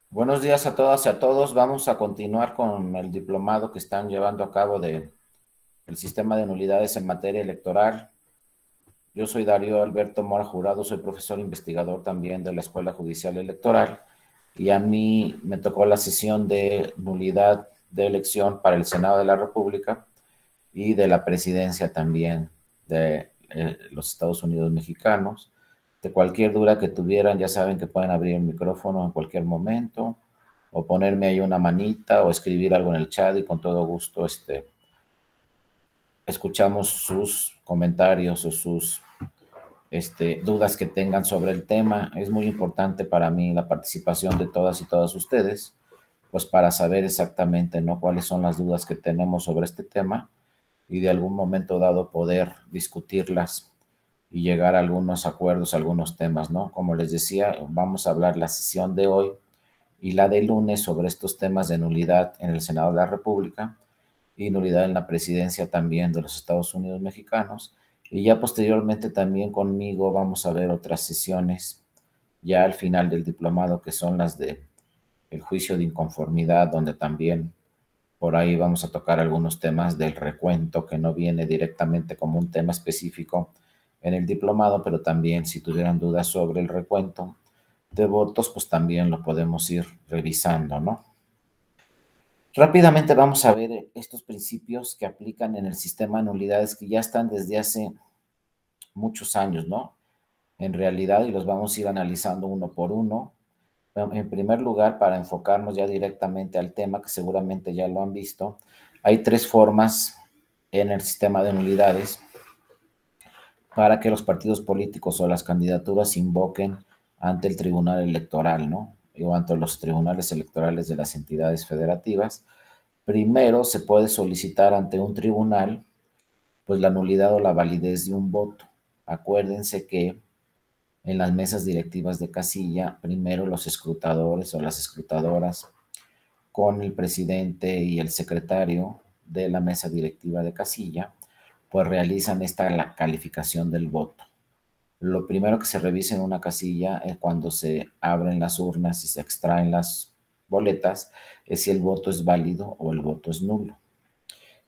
Buenos días a todas y a todos. Vamos a continuar con el diplomado que están llevando a cabo del sistema de nulidades en materia electoral. Yo soy Darío Alberto Mora Jurado, soy profesor investigador también de la Escuela Judicial Electoral y a mí me tocó la sesión de nulidad de elección para el Senado de la República y de la presidencia también de los Estados Unidos mexicanos. De cualquier duda que tuvieran, ya saben que pueden abrir el micrófono en cualquier momento o ponerme ahí una manita o escribir algo en el chat y con todo gusto escuchamos sus comentarios o sus dudas que tengan sobre el tema. Es muy importante para mí la participación de todas y todos ustedes, pues para saber exactamente, ¿no?, cuáles son las dudas que tenemos sobre este tema y de algún momento dado poder discutirlas y llegar a algunos acuerdos, algunos temas, ¿no? Como les decía, vamos a hablar la sesión de hoy y la de lunes sobre estos temas de nulidad en el Senado de la República y nulidad en la presidencia también de los Estados Unidos mexicanos. Y ya posteriormente también conmigo vamos a ver otras sesiones ya al final del diplomado, que son las de el juicio de inconformidad, donde también por ahí vamos a tocar algunos temas del recuento, que no viene directamente como un tema específico en el diplomado, pero también si tuvieran dudas sobre el recuento de votos, pues también lo podemos ir revisando, ¿no? Rápidamente vamos a ver estos principios que aplican en el sistema de nulidades que ya están desde hace muchos años, ¿no? En realidad, y los vamos a ir analizando uno por uno. En primer lugar, para enfocarnos ya directamente al tema, que seguramente ya lo han visto, hay tres formas en el sistema de nulidades para que los partidos políticos o las candidaturas invoquen ante el Tribunal Electoral, ¿no? O ante los tribunales electorales de las entidades federativas. Primero, se puede solicitar ante un tribunal, pues, la nulidad o la validez de un voto. Acuérdense que en las mesas directivas de casilla, primero los escrutadores o las escrutadoras con el presidente y el secretario de la mesa directiva de casilla, pues realizan esta calificación del voto. Lo primero que se revisa en una casilla es cuando se abren las urnas y se extraen las boletas, es si el voto es válido o el voto es nulo.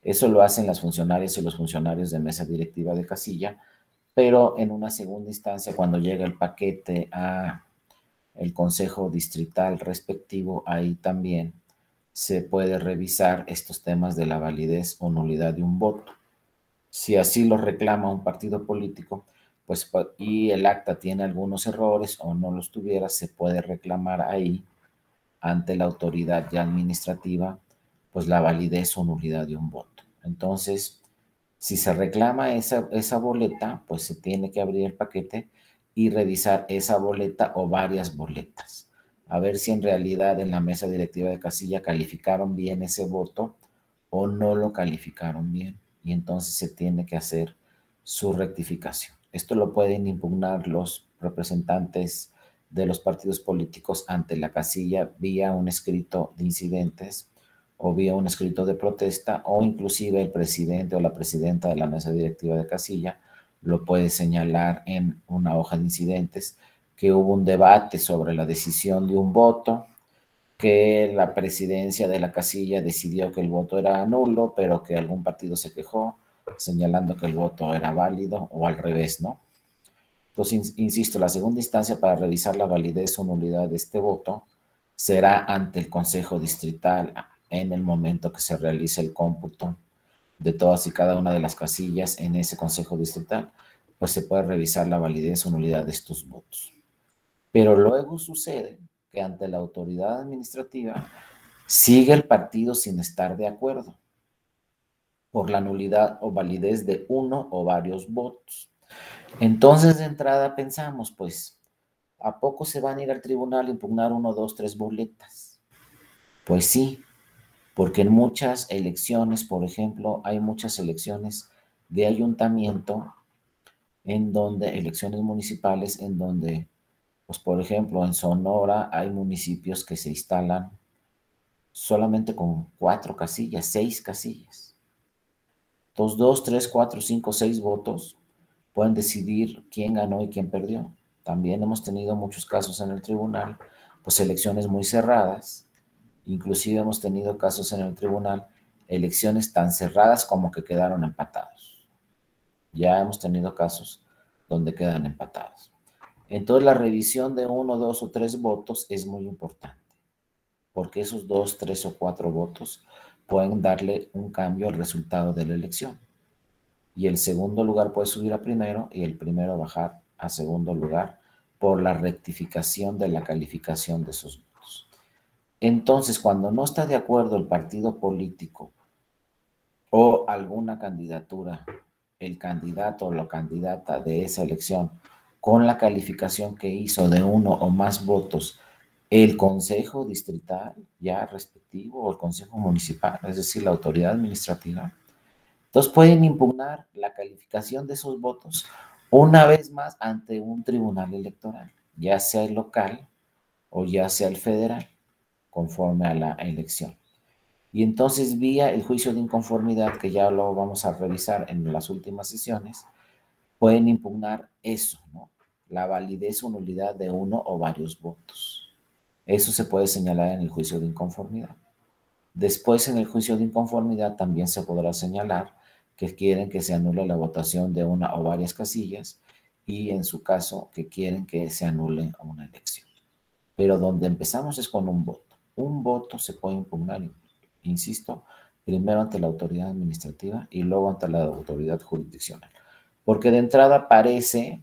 Eso lo hacen las funcionarias y los funcionarios de mesa directiva de casilla, pero en una segunda instancia, cuando llega el paquete a el consejo distrital respectivo, ahí también se puede revisar estos temas de la validez o nulidad de un voto. Si así lo reclama un partido político, pues, y el acta tiene algunos errores o no los tuviera, se puede reclamar ahí ante la autoridad ya administrativa, pues la validez o nulidad de un voto. Entonces, si se reclama esa boleta, pues se tiene que abrir el paquete y revisar esa boleta o varias boletas, a ver si en realidad en la mesa directiva de casilla calificaron bien ese voto o no lo calificaron bien. Y entonces se tiene que hacer su rectificación. Esto lo pueden impugnar los representantes de los partidos políticos ante la casilla vía un escrito de incidentes o vía un escrito de protesta, o inclusive el presidente o la presidenta de la mesa directiva de casilla lo puede señalar en una hoja de incidentes que hubo un debate sobre la decisión de un voto, que la presidencia de la casilla decidió que el voto era nulo, pero que algún partido se quejó señalando que el voto era válido, o al revés, ¿no? Entonces, insisto, la segunda instancia para revisar la validez o nulidad de este voto será ante el Consejo Distrital en el momento que se realice el cómputo de todas y cada una de las casillas en ese Consejo Distrital, pues se puede revisar la validez o nulidad de estos votos. Pero luego sucede que ante la autoridad administrativa sigue el partido sin estar de acuerdo por la nulidad o validez de uno o varios votos. Entonces, de entrada pensamos, pues, ¿a poco se van a ir al tribunal a impugnar uno, dos, tres boletas? Pues sí, porque en muchas elecciones, por ejemplo, hay muchas elecciones de ayuntamiento en donde, elecciones municipales en donde, pues, por ejemplo, en Sonora hay municipios que se instalan solamente con 4 casillas, 6 casillas. Entonces, 2, 3, 4, 5, 6 votos pueden decidir quién ganó y quién perdió. También hemos tenido muchos casos en el tribunal, pues elecciones muy cerradas. Inclusive hemos tenido casos en el tribunal, elecciones tan cerradas como que quedaron empatados. Ya hemos tenido casos donde quedan empatados. Entonces la revisión de 1, 2 o 3 votos es muy importante, porque esos 2, 3 o 4 votos pueden darle un cambio al resultado de la elección. Y el segundo lugar puede subir a primero y el primero bajar a segundo lugar por la rectificación de la calificación de esos votos. Entonces, cuando no está de acuerdo el partido político o alguna candidatura, el candidato o la candidata de esa elección, con la calificación que hizo de 1 o más votos, el consejo distrital ya respectivo o el consejo municipal, es decir, la autoridad administrativa, entonces pueden impugnar la calificación de esos votos una vez más ante un tribunal electoral, ya sea el local o ya sea el federal, conforme a la elección. Y entonces, vía el juicio de inconformidad, que ya lo vamos a revisar en las últimas sesiones, pueden impugnar eso, ¿no? La validez o nulidad de uno o varios votos. Eso se puede señalar en el juicio de inconformidad. Después, en el juicio de inconformidad también se podrá señalar que quieren que se anule la votación de una o varias casillas y, en su caso, que quieren que se anule una elección. Pero donde empezamos es con un voto. Un voto se puede impugnar, insisto, primero ante la autoridad administrativa y luego ante la autoridad jurisdiccional. Porque de entrada parece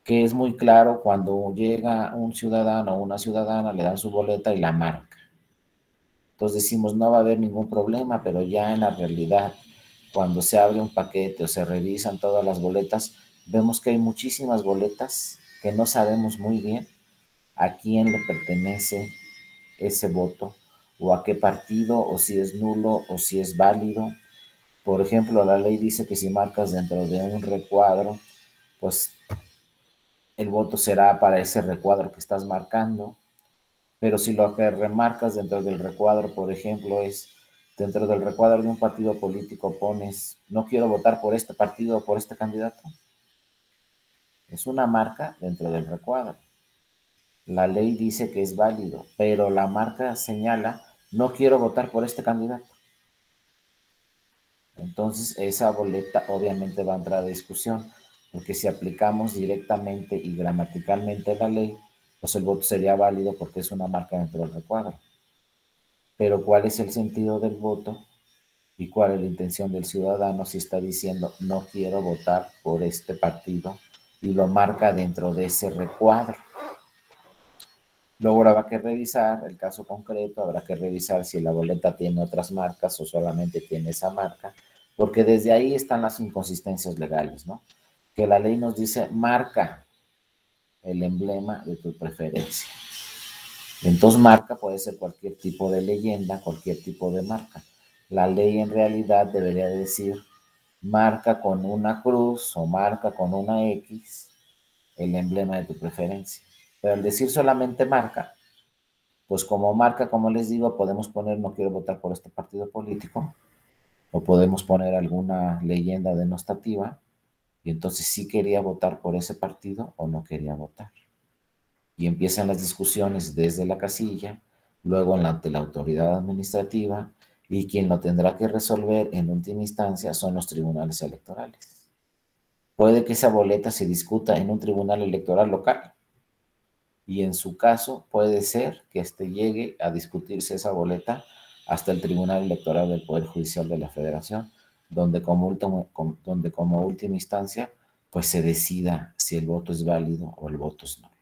que es muy claro cuando llega un ciudadano o una ciudadana, le dan su boleta y la marca. Entonces decimos, no va a haber ningún problema, pero ya en la realidad, cuando se abre un paquete o se revisan todas las boletas, vemos que hay muchísimas boletas que no sabemos muy bien a quién le pertenece ese voto, o a qué partido, o si es nulo, o si es válido. Por ejemplo, la ley dice que si marcas dentro de un recuadro, pues el voto será para ese recuadro que estás marcando. Pero si lo que remarcas dentro del recuadro, por ejemplo, es dentro del recuadro de un partido político, pones, no quiero votar por este partido o por este candidato, es una marca dentro del recuadro. La ley dice que es válido, pero la marca señala, no quiero votar por este candidato. Entonces, esa boleta obviamente va a entrar a discusión, porque si aplicamos directamente y gramaticalmente la ley, pues el voto sería válido porque es una marca dentro del recuadro. Pero ¿cuál es el sentido del voto? ¿Y cuál es la intención del ciudadano si está diciendo no quiero votar por este partido y lo marca dentro de ese recuadro? Luego habrá que revisar el caso concreto, habrá que revisar si la boleta tiene otras marcas o solamente tiene esa marca, porque desde ahí están las inconsistencias legales, ¿no? Que la ley nos dice marca el emblema de tu preferencia. Entonces marca puede ser cualquier tipo de leyenda, cualquier tipo de marca. La ley en realidad debería decir marca con una cruz o marca con una X el emblema de tu preferencia. Pero al decir solamente marca, pues como marca, como les digo, podemos poner no quiero votar por este partido político o podemos poner alguna leyenda denostativa y entonces sí quería votar por ese partido o no quería votar. Y empiezan las discusiones desde la casilla, luego ante la autoridad administrativa, y quien lo tendrá que resolver en última instancia son los tribunales electorales. Puede que esa boleta se discuta en un tribunal electoral local, y en su caso puede ser que llegue a discutirse esa boleta hasta el Tribunal Electoral del Poder Judicial de la Federación, donde como última instancia pues se decida si el voto es válido o el voto es nulo.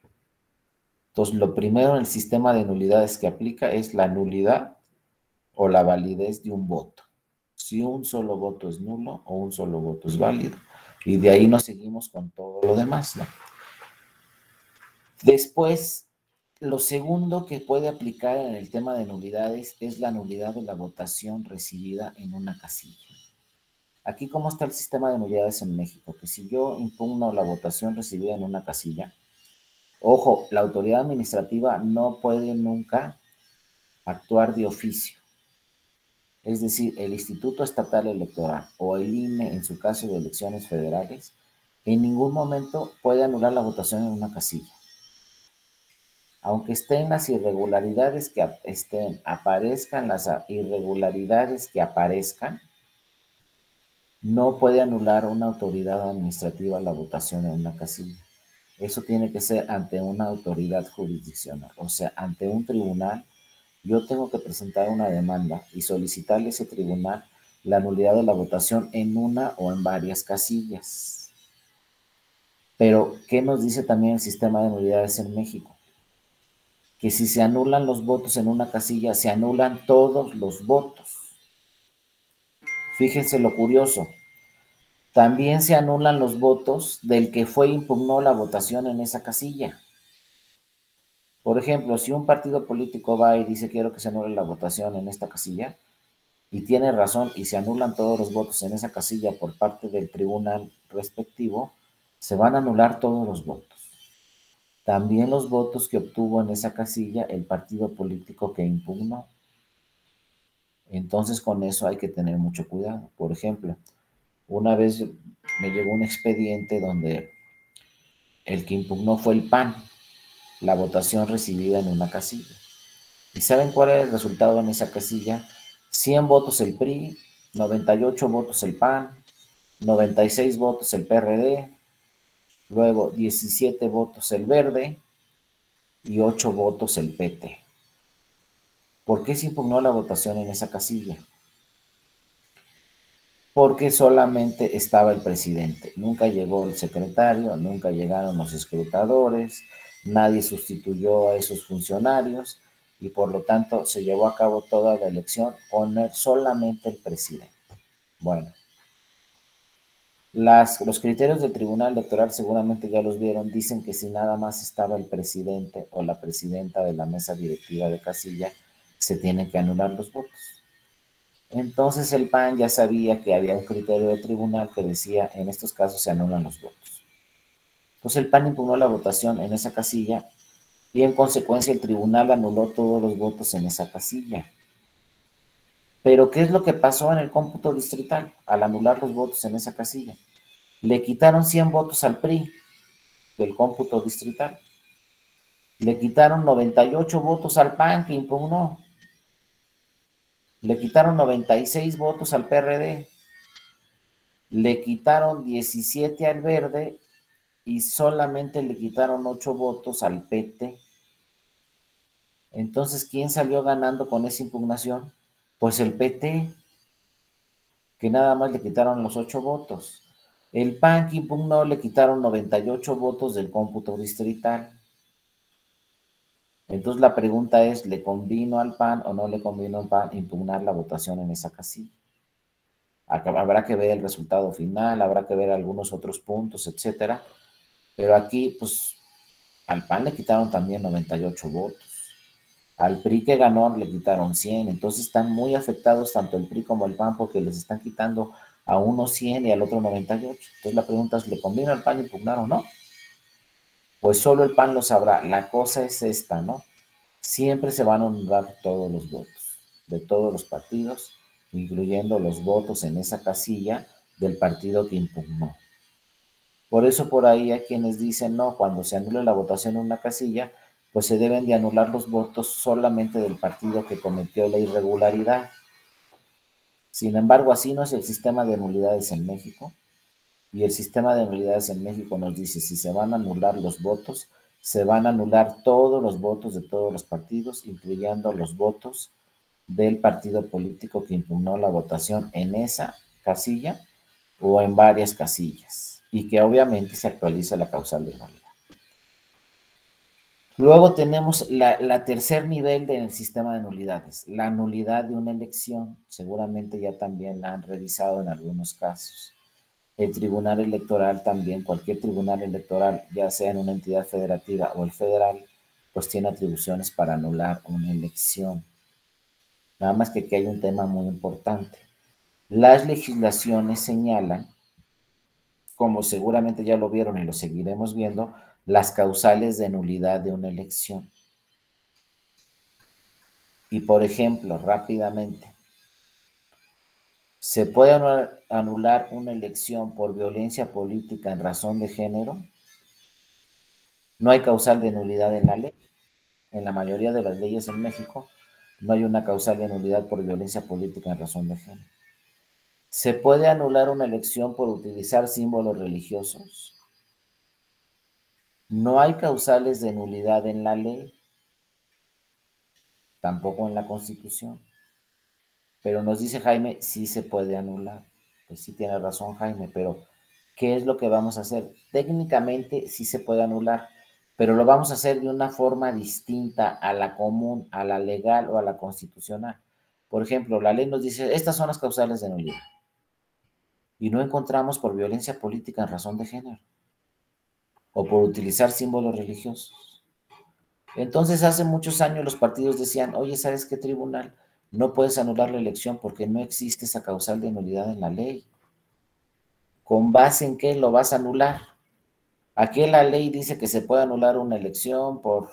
Entonces, lo primero en el sistema de nulidades que aplica es la nulidad o la validez de un voto. Si un solo voto es nulo o un solo voto es válido. Y de ahí nos seguimos con todo lo demás, ¿no? Después, lo segundo que puede aplicar en el tema de nulidades es la nulidad de la votación recibida en una casilla. Aquí, ¿cómo está el sistema de nulidades en México? Que si yo impugno la votación recibida en una casilla, ojo, la autoridad administrativa no puede nunca actuar de oficio. Es decir, el Instituto Estatal Electoral o el INE, en su caso de elecciones federales, en ningún momento puede anular la votación en una casilla. Aunque estén las irregularidades que aparezcan las irregularidades que aparezcan, no puede anular una autoridad administrativa la votación en una casilla. Eso tiene que ser ante una autoridad jurisdiccional, o sea, ante un tribunal. Yo tengo que presentar una demanda y solicitarle a ese tribunal la nulidad de la votación en una o en varias casillas. Pero, ¿qué nos dice también el sistema de nulidades en México? Que si se anulan los votos en una casilla, se anulan todos los votos. Fíjense lo curioso. También se anulan los votos del que impugnó la votación en esa casilla. Por ejemplo, si un partido político va y dice quiero que se anule la votación en esta casilla, y tiene razón, y se anulan todos los votos en esa casilla por parte del tribunal respectivo, se van a anular todos los votos. También los votos que obtuvo en esa casilla el partido político que impugnó. Entonces, con eso hay que tener mucho cuidado. Por ejemplo, una vez me llegó un expediente donde el que impugnó fue el PAN, la votación recibida en una casilla. ¿Y saben cuál era el resultado en esa casilla? 100 votos el PRI, 98 votos el PAN, 96 votos el PRD, luego 17 votos el Verde y 8 votos el PT. ¿Por qué se impugnó la votación en esa casilla? Porque solamente estaba el presidente. Nunca llegó el secretario, nunca llegaron los escrutadores, nadie sustituyó a esos funcionarios y por lo tanto se llevó a cabo toda la elección con solamente el presidente. Bueno, los criterios del Tribunal Electoral seguramente ya los vieron, dicen que si nada más estaba el presidente o la presidenta de la mesa directiva de casilla, se tienen que anular los votos. Entonces el PAN ya sabía que había un criterio de tribunal que decía en estos casos se anulan los votos. Entonces el PAN impugnó la votación en esa casilla y en consecuencia el tribunal anuló todos los votos en esa casilla. Pero ¿qué es lo que pasó en el cómputo distrital al anular los votos en esa casilla? Le quitaron 100 votos al PRI del cómputo distrital. Le quitaron 98 votos al PAN que impugnó. Le quitaron 96 votos al PRD. Le quitaron 17 al Verde y solamente le quitaron 8 votos al PT. Entonces, ¿quién salió ganando con esa impugnación? Pues el PT, que nada más le quitaron los 8 votos. El PAN que impugnó le quitaron 98 votos del cómputo distrital. Entonces la pregunta es, ¿le convino al PAN o no le convino al PAN impugnar la votación en esa casilla? Habrá que ver el resultado final, habrá que ver algunos otros puntos, etcétera. Pero aquí, pues, al PAN le quitaron también 98 votos. Al PRI que ganó le quitaron 100. Entonces están muy afectados tanto el PRI como el PAN porque les están quitando a uno 100 y al otro 98. Entonces la pregunta es, ¿le conviene al PAN impugnar o no? Pues solo el PAN lo sabrá. La cosa es esta, ¿no? Siempre se van a anular todos los votos de todos los partidos, incluyendo los votos en esa casilla del partido que impugnó. Por eso por ahí hay quienes dicen, no, cuando se anule la votación en una casilla, pues se deben de anular los votos solamente del partido que cometió la irregularidad. Sin embargo, así no es el sistema de nulidades en México. Y el sistema de nulidades en México nos dice, si se van a anular los votos, se van a anular todos los votos de todos los partidos, incluyendo los votos del partido político que impugnó la votación en esa casilla o en varias casillas, y que obviamente se actualiza la causal de nulidad. Luego tenemos la tercer nivel del sistema de nulidades, la nulidad de una elección. Seguramente ya también la han revisado en algunos casos. El tribunal electoral también, cualquier tribunal electoral, ya sea en una entidad federativa o el federal, pues tiene atribuciones para anular una elección. Nada más que aquí hay un tema muy importante. Las legislaciones señalan, como seguramente ya lo vieron y lo seguiremos viendo, las causales de nulidad de una elección. Y por ejemplo, rápidamente, ¿se puede anular una elección por violencia política en razón de género? No hay causal de nulidad en la ley. en la mayoría de las leyes en México, no hay una causal de nulidad por violencia política en razón de género. ¿Se puede anular una elección por utilizar símbolos religiosos? No hay causales de nulidad en la ley, tampoco en la Constitución. Pero nos dice Jaime, sí se puede anular. Pues sí tiene razón Jaime, pero ¿qué es lo que vamos a hacer? Técnicamente sí se puede anular, pero lo vamos a hacer de una forma distinta a la común, a la legal o a la constitucional. Por ejemplo, la ley nos dice, estas son las causales de nulidad. Y no encontramos por violencia política en razón de género o por utilizar símbolos religiosos. Entonces, hace muchos años los partidos decían, oye, ¿sabes qué, tribunal? No puedes anular la elección porque no existe esa causal de nulidad en la ley. ¿Con base en qué lo vas a anular? Aquí la ley dice que se puede anular una elección por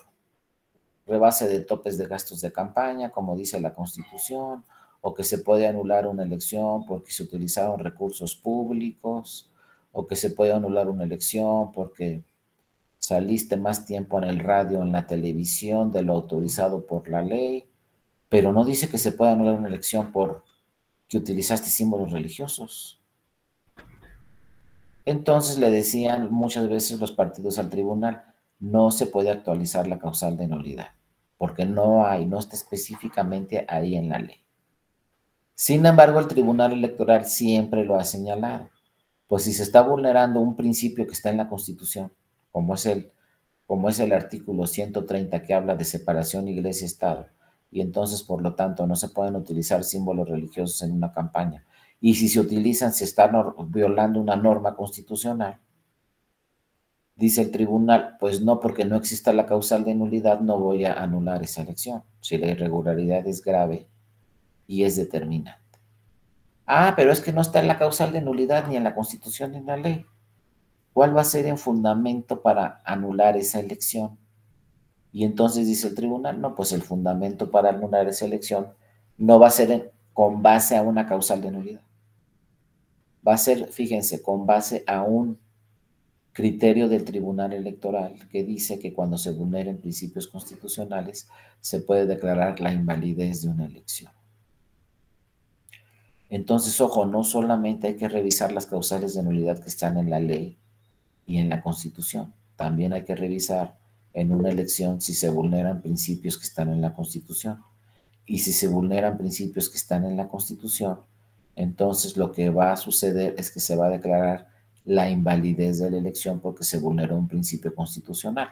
rebase de topes de gastos de campaña, como dice la Constitución, o que se puede anular una elección porque se utilizaron recursos públicos, o que se puede anular una elección porque saliste más tiempo en el radio, en la televisión, de lo autorizado por la ley, pero no dice que se puede anular una elección por que utilizaste símbolos religiosos. Entonces le decían muchas veces los partidos al tribunal, no se puede actualizar la causal de nulidad, porque no hay, no está específicamente ahí en la ley. Sin embargo, el Tribunal Electoral siempre lo ha señalado, pues si se está vulnerando un principio que está en la Constitución, como es el artículo 130 que habla de separación iglesia-estado, y entonces, por lo tanto, no se pueden utilizar símbolos religiosos en una campaña, y si se utilizan, se está violando una norma constitucional. Dice el tribunal, pues no, porque no exista la causal de nulidad, no voy a anular esa elección, si la irregularidad es grave y es determinante. Ah, pero es que no está en la causal de nulidad ni en la Constitución ni en la ley. ¿Cuál va a ser el fundamento para anular esa elección? Y entonces dice el tribunal, no, pues el fundamento para anular esa elección no va a ser con base a una causal de nulidad. Va a ser, fíjense, con base a un criterio del Tribunal Electoral que dice que cuando se vulneren principios constitucionales se puede declarar la invalidez de una elección. Entonces, ojo, no solamente hay que revisar las causales de nulidad que están en la ley y en la Constitución, también hay que revisar en una elección si se vulneran principios que están en la Constitución. Y si se vulneran principios que están en la Constitución, entonces lo que va a suceder es que se va a declarar la invalidez de la elección porque se vulneró un principio constitucional.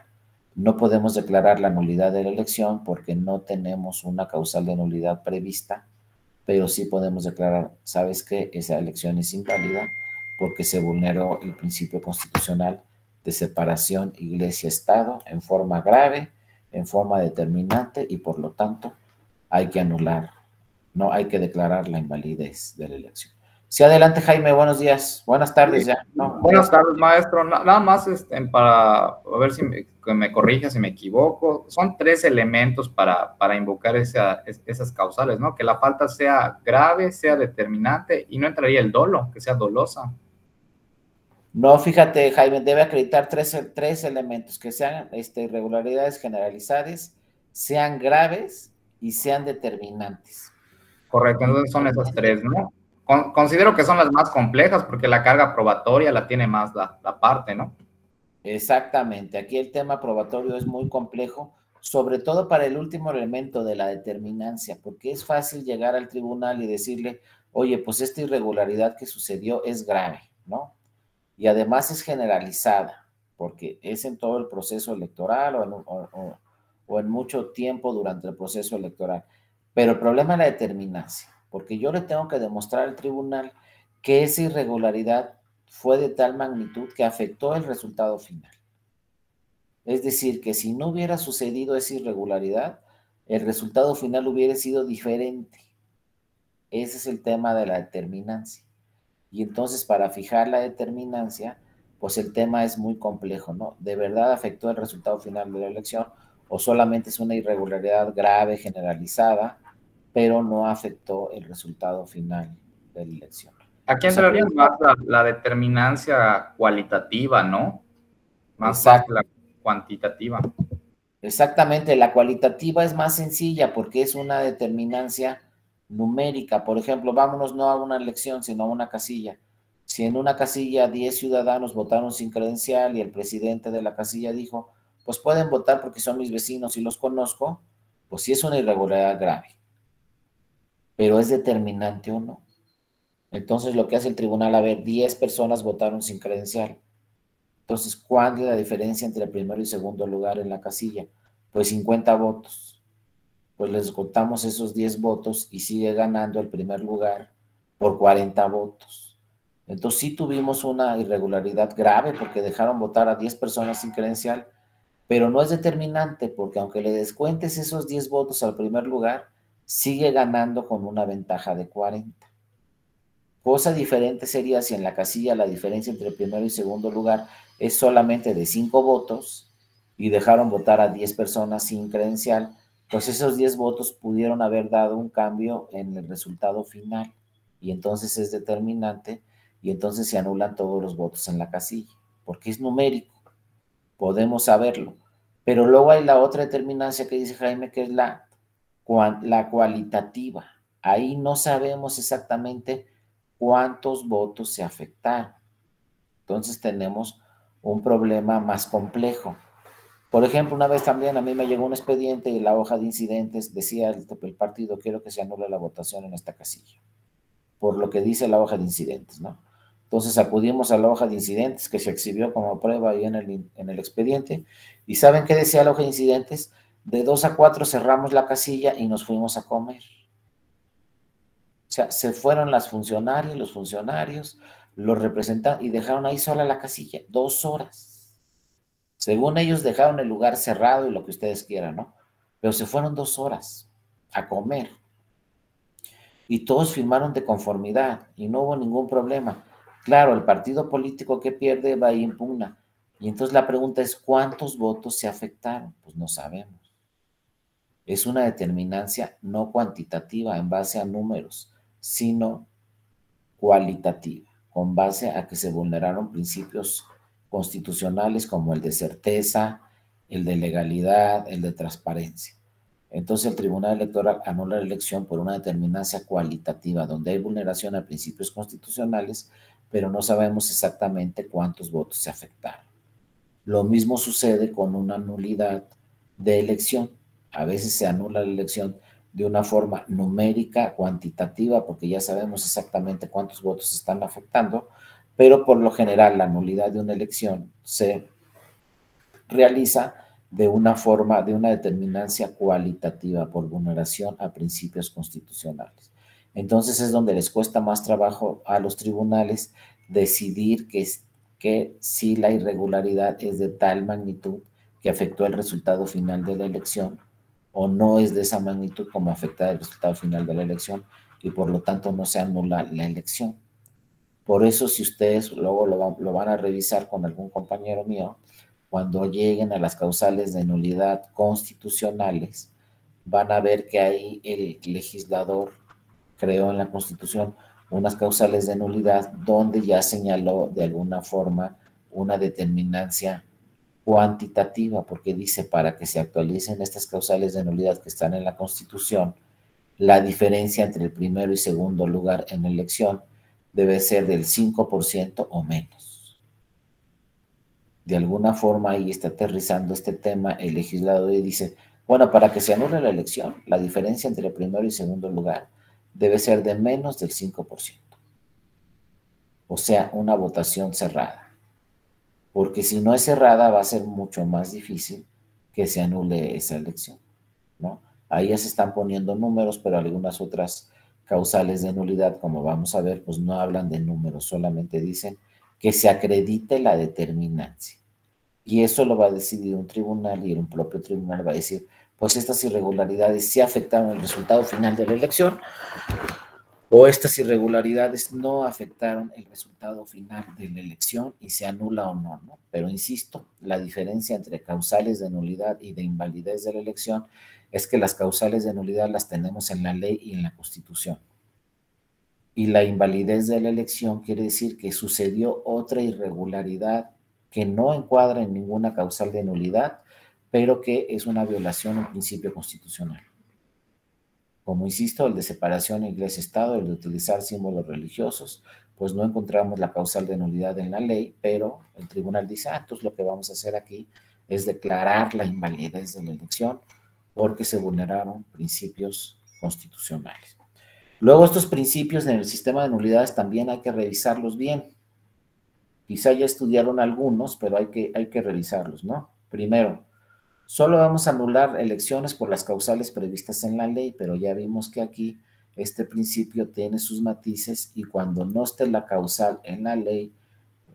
No podemos declarar la nulidad de la elección porque no tenemos una causal de nulidad prevista, pero sí podemos declarar, ¿sabes qué? Esa elección es inválida porque se vulneró el principio constitucional de separación iglesia-estado en forma grave, en forma determinante y por lo tanto hay que anular, no hay que declarar la invalidez de la elección. Sí, adelante Jaime, buenos días, buenas tardes ya. No, Buenas tardes, maestro. Nada más para a ver si que me corrija si me equivoco. Son tres elementos para invocar esas causales, ¿no? Que la falta sea grave, sea determinante y no entraría el dolo, que sea dolosa. No, fíjate, Jaime, debe acreditar tres elementos, que sean irregularidades generalizadas, sean graves y sean determinantes. Correcto, entonces son esas tres, ¿no? Considero que son las más complejas porque la carga probatoria la tiene más la parte, ¿no? Exactamente, aquí el tema probatorio es muy complejo, sobre todo para el último elemento de la determinancia, porque es fácil llegar al tribunal y decirle, oye, pues esta irregularidad que sucedió es grave, ¿no? Y además es generalizada, porque es en todo el proceso electoral o en mucho tiempo durante el proceso electoral. Pero el problema es la determinancia, porque yo le tengo que demostrar al tribunal que esa irregularidad fue de tal magnitud que afectó el resultado final. Es decir, que si no hubiera sucedido esa irregularidad, el resultado final hubiera sido diferente. Ese es el tema de la determinancia. Y entonces para fijar la determinancia, pues el tema es muy complejo, ¿no? ¿De verdad afectó el resultado final de la elección o solamente es una irregularidad grave, generalizada, pero no afectó el resultado final de la elección? Aquí O sea, entraría más la determinancia cualitativa, ¿no? Más que exacto, la cuantitativa. Exactamente, la cualitativa es más sencilla porque es una determinancia numérica. Por ejemplo, vámonos no a una elección, sino a una casilla. Si en una casilla 10 ciudadanos votaron sin credencial y el presidente de la casilla dijo, pues pueden votar porque son mis vecinos y los conozco, pues sí es una irregularidad grave. Pero ¿es determinante o no? Entonces lo que hace el tribunal, a ver, 10 personas votaron sin credencial. Entonces, ¿cuál es la diferencia entre el primero y segundo lugar en la casilla? Pues 50 votos. Pues les contamos esos 10 votos y sigue ganando el primer lugar por 40 votos. Entonces sí tuvimos una irregularidad grave porque dejaron votar a 10 personas sin credencial, pero no es determinante porque aunque le descuentes esos 10 votos al primer lugar, sigue ganando con una ventaja de 40. Cosa diferente sería si en la casilla la diferencia entre primero y segundo lugar es solamente de 5 votos y dejaron votar a 10 personas sin credencial, pues esos 10 votos pudieron haber dado un cambio en el resultado final y entonces es determinante y entonces se anulan todos los votos en la casilla, porque es numérico, podemos saberlo. Pero luego hay la otra determinancia que dice Jaime, que es la cualitativa. Ahí no sabemos exactamente cuántos votos se afectaron. Entonces tenemos un problema más complejo. Por ejemplo, una vez también a mí me llegó un expediente y la hoja de incidentes decía el partido, quiero que se anule la votación en esta casilla, por lo que dice la hoja de incidentes, ¿no? Entonces acudimos a la hoja de incidentes que se exhibió como prueba ahí en el expediente y ¿saben qué decía la hoja de incidentes? De 2 a 4 cerramos la casilla y nos fuimos a comer. O sea, se fueron las funcionarias, los funcionarios, los representantes y dejaron ahí sola la casilla, 2 horas. Según ellos dejaron el lugar cerrado y lo que ustedes quieran, ¿no? Pero se fueron 2 horas a comer. Y todos firmaron de conformidad y no hubo ningún problema. Claro, el partido político que pierde va y impugna. Y entonces la pregunta es, ¿cuántos votos se afectaron? Pues no sabemos. Es una determinancia no cuantitativa en base a números, sino cualitativa, con base a que se vulneraron principios constitucionales como el de certeza, el de legalidad, el de transparencia. Entonces el Tribunal Electoral anula la elección por una determinancia cualitativa, donde hay vulneración a principios constitucionales, pero no sabemos exactamente cuántos votos se afectaron. Lo mismo sucede con una nulidad de elección. A veces se anula la elección de una forma numérica, cuantitativa, porque ya sabemos exactamente cuántos votos están afectando, pero por lo general la nulidad de una elección se realiza de una forma, de una determinancia cualitativa por vulneración a principios constitucionales. Entonces es donde les cuesta más trabajo a los tribunales decidir que si la irregularidad es de tal magnitud que afectó el resultado final de la elección o no es de esa magnitud como afecta el resultado final de la elección y por lo tanto no se anula la elección. Por eso si ustedes luego lo van a revisar con algún compañero mío, cuando lleguen a las causales de nulidad constitucionales, van a ver que ahí el legislador creó en la Constitución unas causales de nulidad donde ya señaló de alguna forma una determinancia cuantitativa, porque dice para que se actualicen estas causales de nulidad que están en la Constitución, la diferencia entre el primero y segundo lugar en la elección debe ser del 5% o menos. De alguna forma ahí está aterrizando este tema el legislador y dice, bueno, para que se anule la elección, la diferencia entre el primero y segundo lugar debe ser de menos del 5%. O sea, una votación cerrada. Porque si no es cerrada va a ser mucho más difícil que se anule esa elección, ¿no? Ahí ya se están poniendo números, pero algunas otras causales de nulidad, como vamos a ver, pues no hablan de números, solamente dicen que se acredite la determinancia. Y eso lo va a decidir un tribunal y un propio tribunal va a decir, pues estas irregularidades sí afectaron el resultado final de la elección o estas irregularidades no afectaron el resultado final de la elección y se anula o no, ¿no? Pero insisto, la diferencia entre causales de nulidad y de invalidez de la elección es que las causales de nulidad las tenemos en la ley y en la Constitución. Y la invalidez de la elección quiere decir que sucedió otra irregularidad que no encuadra en ninguna causal de nulidad, pero que es una violación a un principio constitucional. Como insisto, el de separación iglesia-estado, el de utilizar símbolos religiosos, pues no encontramos la causal de nulidad en la ley, pero el tribunal dice, entonces lo que vamos a hacer aquí es declarar la invalidez de la elección porque se vulneraron principios constitucionales. Luego, estos principios en el sistema de nulidades también hay que revisarlos bien. Quizá ya estudiaron algunos, pero hay que revisarlos, ¿no? Primero, solo vamos a anular elecciones por las causales previstas en la ley, pero ya vimos que aquí este principio tiene sus matices y cuando no esté la causal en la ley,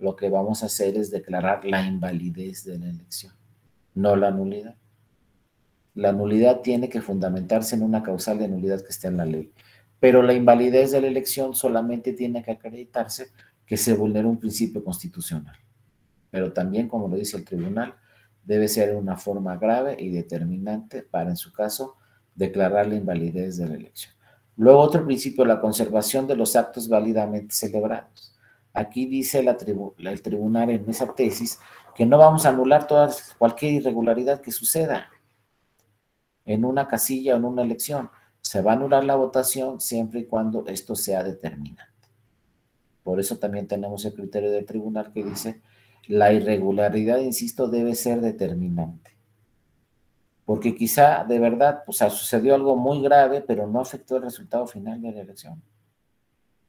lo que vamos a hacer es declarar la invalidez de la elección, no la nulidad. La nulidad tiene que fundamentarse en una causal de nulidad que esté en la ley, pero la invalidez de la elección solamente tiene que acreditarse que se vulnera un principio constitucional. Pero también, como lo dice el tribunal, debe ser en una forma grave y determinante para, en su caso, declarar la invalidez de la elección. Luego, otro principio, la conservación de los actos válidamente celebrados. Aquí dice el tribunal en esa tesis que no vamos a anular cualquier irregularidad que suceda en una casilla o en una elección. Se va a anular la votación siempre y cuando esto sea determinante. Por eso también tenemos el criterio del tribunal que dice la irregularidad, insisto, debe ser determinante. Porque quizá de verdad sucedió algo muy grave, pero no afectó el resultado final de la elección.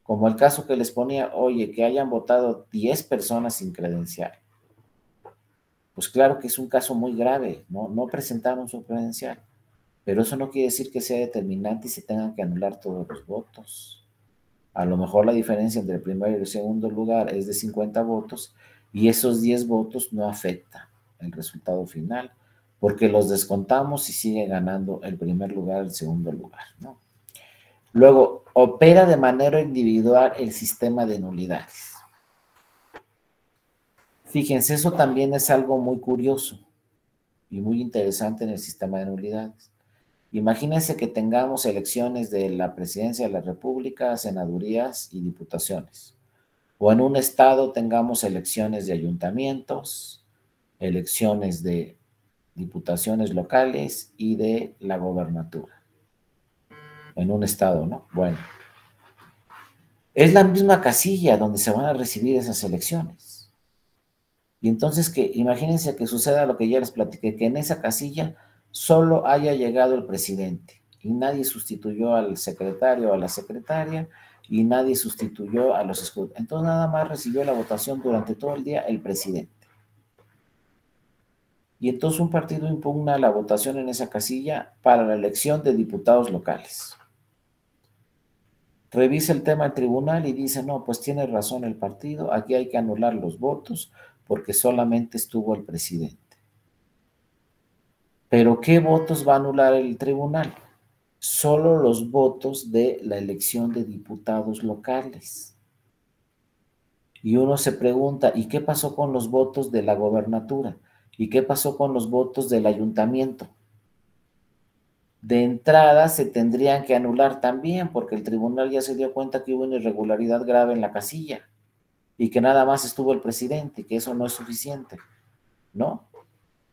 Como el caso que les ponía, oye, que hayan votado 10 personas sin credencial. Pues claro que es un caso muy grave, no presentaron su credencial. Pero eso no quiere decir que sea determinante y se tengan que anular todos los votos. A lo mejor la diferencia entre el primer y el segundo lugar es de 50 votos y esos 10 votos no afectan el resultado final porque los descontamos y sigue ganando el primer lugar, el segundo lugar, ¿no? Luego, opera de manera individual el sistema de nulidades. Fíjense, eso también es algo muy curioso y muy interesante en el sistema de nulidades. Imagínense que tengamos elecciones de la presidencia de la República, senadurías y diputaciones. O en un estado tengamos elecciones de ayuntamientos, elecciones de diputaciones locales y de la gobernatura. En un estado, ¿no? Bueno. Es la misma casilla donde se van a recibir esas elecciones. Y entonces imagínense que suceda lo que ya les platiqué, que en esa casilla solo haya llegado el presidente y nadie sustituyó al secretario o a la secretaria y nadie sustituyó a los escrutados. Entonces nada más recibió la votación durante todo el día el presidente. Y entonces un partido impugna la votación en esa casilla para la elección de diputados locales. Revisa el tema el tribunal y dice, no, pues tiene razón el partido, aquí hay que anular los votos porque solamente estuvo el presidente. ¿Pero qué votos va a anular el tribunal? Solo los votos de la elección de diputados locales. Y uno se pregunta, ¿y qué pasó con los votos de la gobernatura? ¿Y qué pasó con los votos del ayuntamiento? De entrada se tendrían que anular también, porque el tribunal ya se dio cuenta que hubo una irregularidad grave en la casilla y que nada más estuvo el presidente y que eso no es suficiente, ¿no?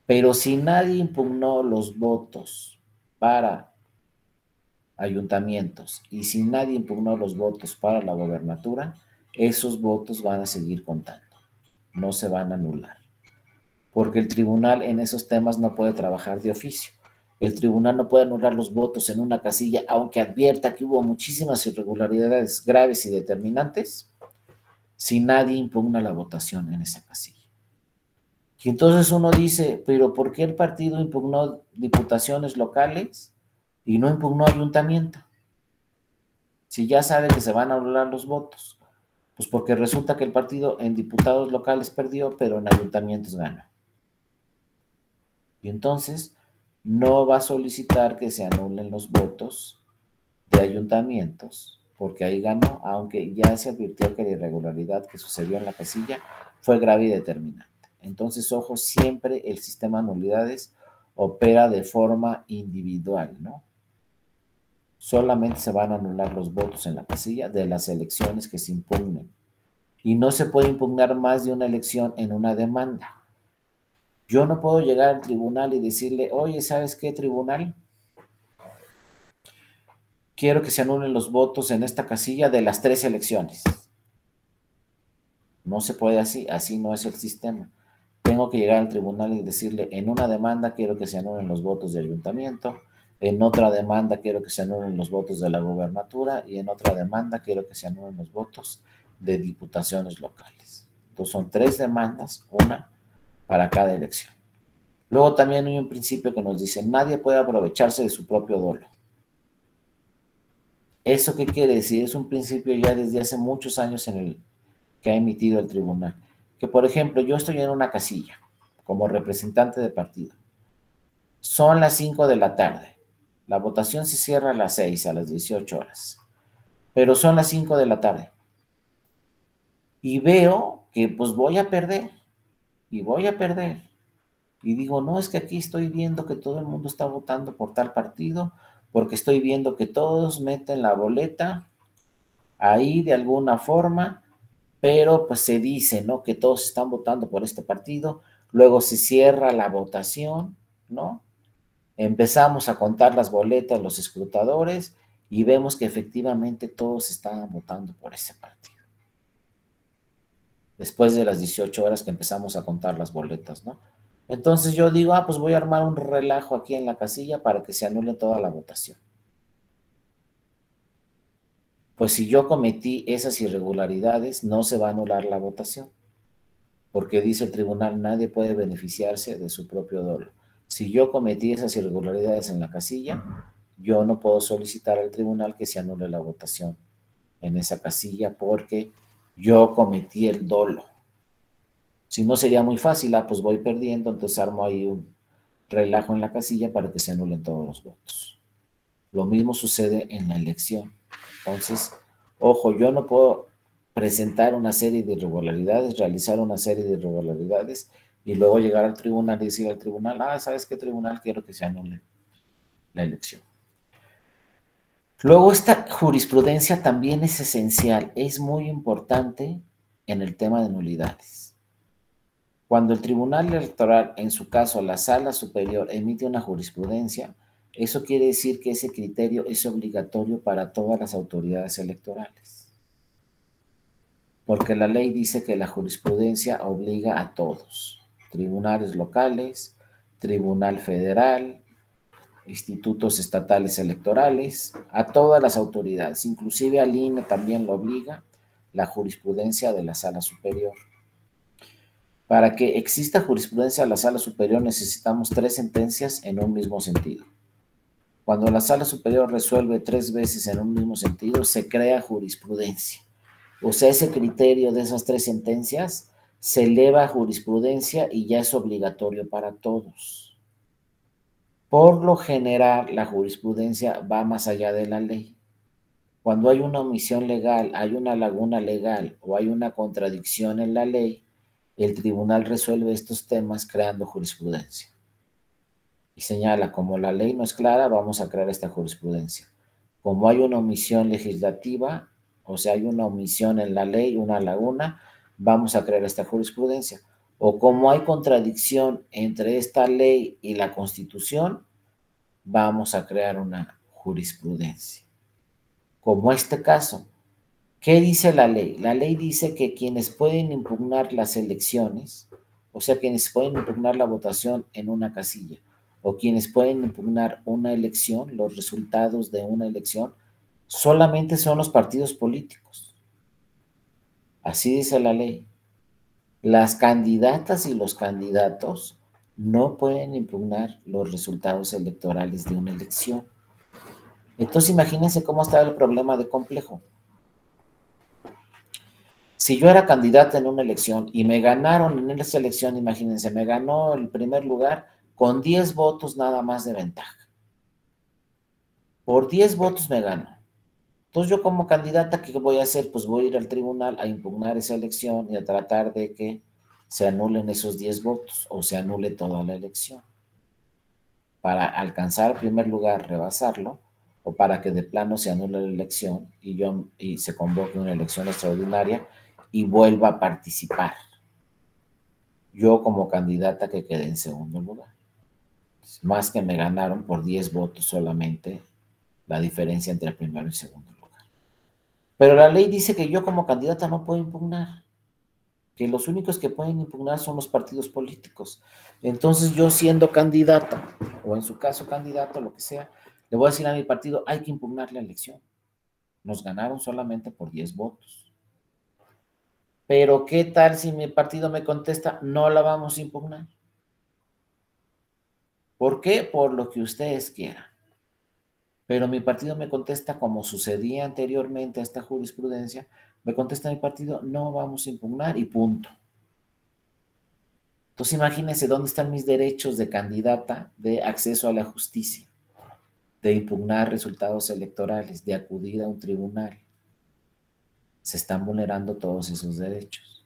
Pero si nadie impugnó los votos para ayuntamientos y si nadie impugnó los votos para la gobernatura, esos votos van a seguir contando, no se van a anular, porque el tribunal en esos temas no puede trabajar de oficio. El tribunal no puede anular los votos en una casilla, aunque advierta que hubo muchísimas irregularidades graves y determinantes, si nadie impugna la votación en esa casilla. Y entonces uno dice, pero ¿por qué el partido impugnó diputaciones locales y no impugnó ayuntamiento? Si ya sabe que se van a anular los votos. Pues porque resulta que el partido en diputados locales perdió, pero en ayuntamientos ganó. Y entonces no va a solicitar que se anulen los votos de ayuntamientos, porque ahí ganó, aunque ya se advirtió que la irregularidad que sucedió en la casilla fue grave y determinante. Entonces, ojo, siempre el sistema de nulidades opera de forma individual, ¿no? Solamente se van a anular los votos en la casilla de las elecciones que se impugnen. Y no se puede impugnar más de una elección en una demanda. Yo no puedo llegar al tribunal y decirle, oye, ¿sabes qué, tribunal? Quiero que se anulen los votos en esta casilla de las 3 elecciones. No se puede así, así no es el sistema. Tengo que llegar al tribunal y decirle, en una demanda quiero que se anulen los votos de ayuntamiento, en otra demanda quiero que se anulen los votos de la gobernatura y en otra demanda quiero que se anulen los votos de diputaciones locales. Entonces son 3 demandas, una para cada elección. Luego también hay un principio que nos dice, nadie puede aprovecharse de su propio dolo. ¿Eso qué quiere decir? Es un principio ya desde hace muchos años en el que ha emitido el tribunal. Que, por ejemplo, yo estoy en una casilla como representante de partido. Son las 5 de la tarde. La votación se cierra a las 6, a las 18 horas. Pero son las 5 de la tarde. Y veo que pues voy a perder. Y voy a perder. Y digo, no, es que aquí estoy viendo que todo el mundo está votando por tal partido, porque estoy viendo que todos meten la boleta ahí de alguna forma, pero pues se dice, ¿no? Que todos están votando por este partido, luego se cierra la votación, ¿no? Empezamos a contar las boletas, los escrutadores, y vemos que efectivamente todos estaban votando por ese partido. Después de las 18 horas que empezamos a contar las boletas, ¿no? Entonces yo digo, pues voy a armar un relajo aquí en la casilla para que se anule toda la votación. Pues si yo cometí esas irregularidades, no se va a anular la votación, porque dice el tribunal, nadie puede beneficiarse de su propio dolo. Si yo cometí esas irregularidades en la casilla, yo no puedo solicitar al tribunal que se anule la votación en esa casilla porque yo cometí el dolo. Si no, sería muy fácil, pues voy perdiendo, entonces armo ahí un relajo en la casilla para que se anulen todos los votos. Lo mismo sucede en la elección. Entonces, ojo, yo no puedo presentar una serie de irregularidades, realizar una serie de irregularidades y luego llegar al tribunal y decir al tribunal, ¿sabes qué, tribunal? Quiero que se anule la elección. Luego, esta jurisprudencia también es esencial, es muy importante en el tema de nulidades. Cuando el Tribunal Electoral, en su caso la Sala Superior, emite una jurisprudencia, eso quiere decir que ese criterio es obligatorio para todas las autoridades electorales. Porque la ley dice que la jurisprudencia obliga a todos, tribunales locales, tribunal federal, institutos estatales electorales, a todas las autoridades, inclusive al INE también lo obliga la jurisprudencia de la Sala Superior. Para que exista jurisprudencia de la Sala Superior necesitamos 3 sentencias en un mismo sentido. Cuando la Sala Superior resuelve 3 veces en un mismo sentido, se crea jurisprudencia. O sea, ese criterio de esas 3 sentencias se eleva a jurisprudencia y ya es obligatorio para todos. Por lo general, la jurisprudencia va más allá de la ley. Cuando hay una omisión legal, hay una laguna legal o hay una contradicción en la ley, el tribunal resuelve estos temas creando jurisprudencia. Y señala, como la ley no es clara, vamos a crear esta jurisprudencia. Como hay una omisión legislativa, o sea, hay una omisión en la ley, una laguna, vamos a crear esta jurisprudencia. O como hay contradicción entre esta ley y la Constitución, vamos a crear una jurisprudencia. Como este caso, ¿qué dice la ley? La ley dice que quienes pueden impugnar las elecciones, o sea, quienes pueden impugnar la votación en una casilla, o quienes pueden impugnar una elección, los resultados de una elección, solamente son los partidos políticos. Así dice la ley. Las candidatas y los candidatos no pueden impugnar los resultados electorales de una elección. Entonces, imagínense cómo está el problema de complejo. Si yo era candidata en una elección y me ganaron en esa elección, imagínense, me ganó el primer lugar con 10 votos nada más de ventaja. Por 10 votos me ganó. Entonces yo como candidata, ¿qué voy a hacer? Pues voy a ir al tribunal a impugnar esa elección y a tratar de que se anulen esos 10 votos o se anule toda la elección. Para alcanzar el primer lugar, rebasarlo, o para que de plano se anule la elección y se convoque una elección extraordinaria y vuelva a participar. yo como candidata que quedé en segundo lugar. Más que me ganaron por 10 votos solamente la diferencia entre el primero y segundo lugar. Pero la ley dice que yo como candidata no puedo impugnar, que los únicos que pueden impugnar son los partidos políticos. Entonces yo siendo candidata, o en su caso candidato, lo que sea, le voy a decir a mi partido, hay que impugnar la elección. Nos ganaron solamente por 10 votos. Pero ¿qué tal si mi partido me contesta, no la vamos a impugnar? ¿Por qué? Por lo que ustedes quieran. Pero mi partido me contesta, como sucedía anteriormente a esta jurisprudencia, me contesta mi partido, no vamos a impugnar y punto. Entonces imagínense dónde están mis derechos de candidata de acceso a la justicia, de impugnar resultados electorales, de acudir a un tribunal. Se están vulnerando todos esos derechos.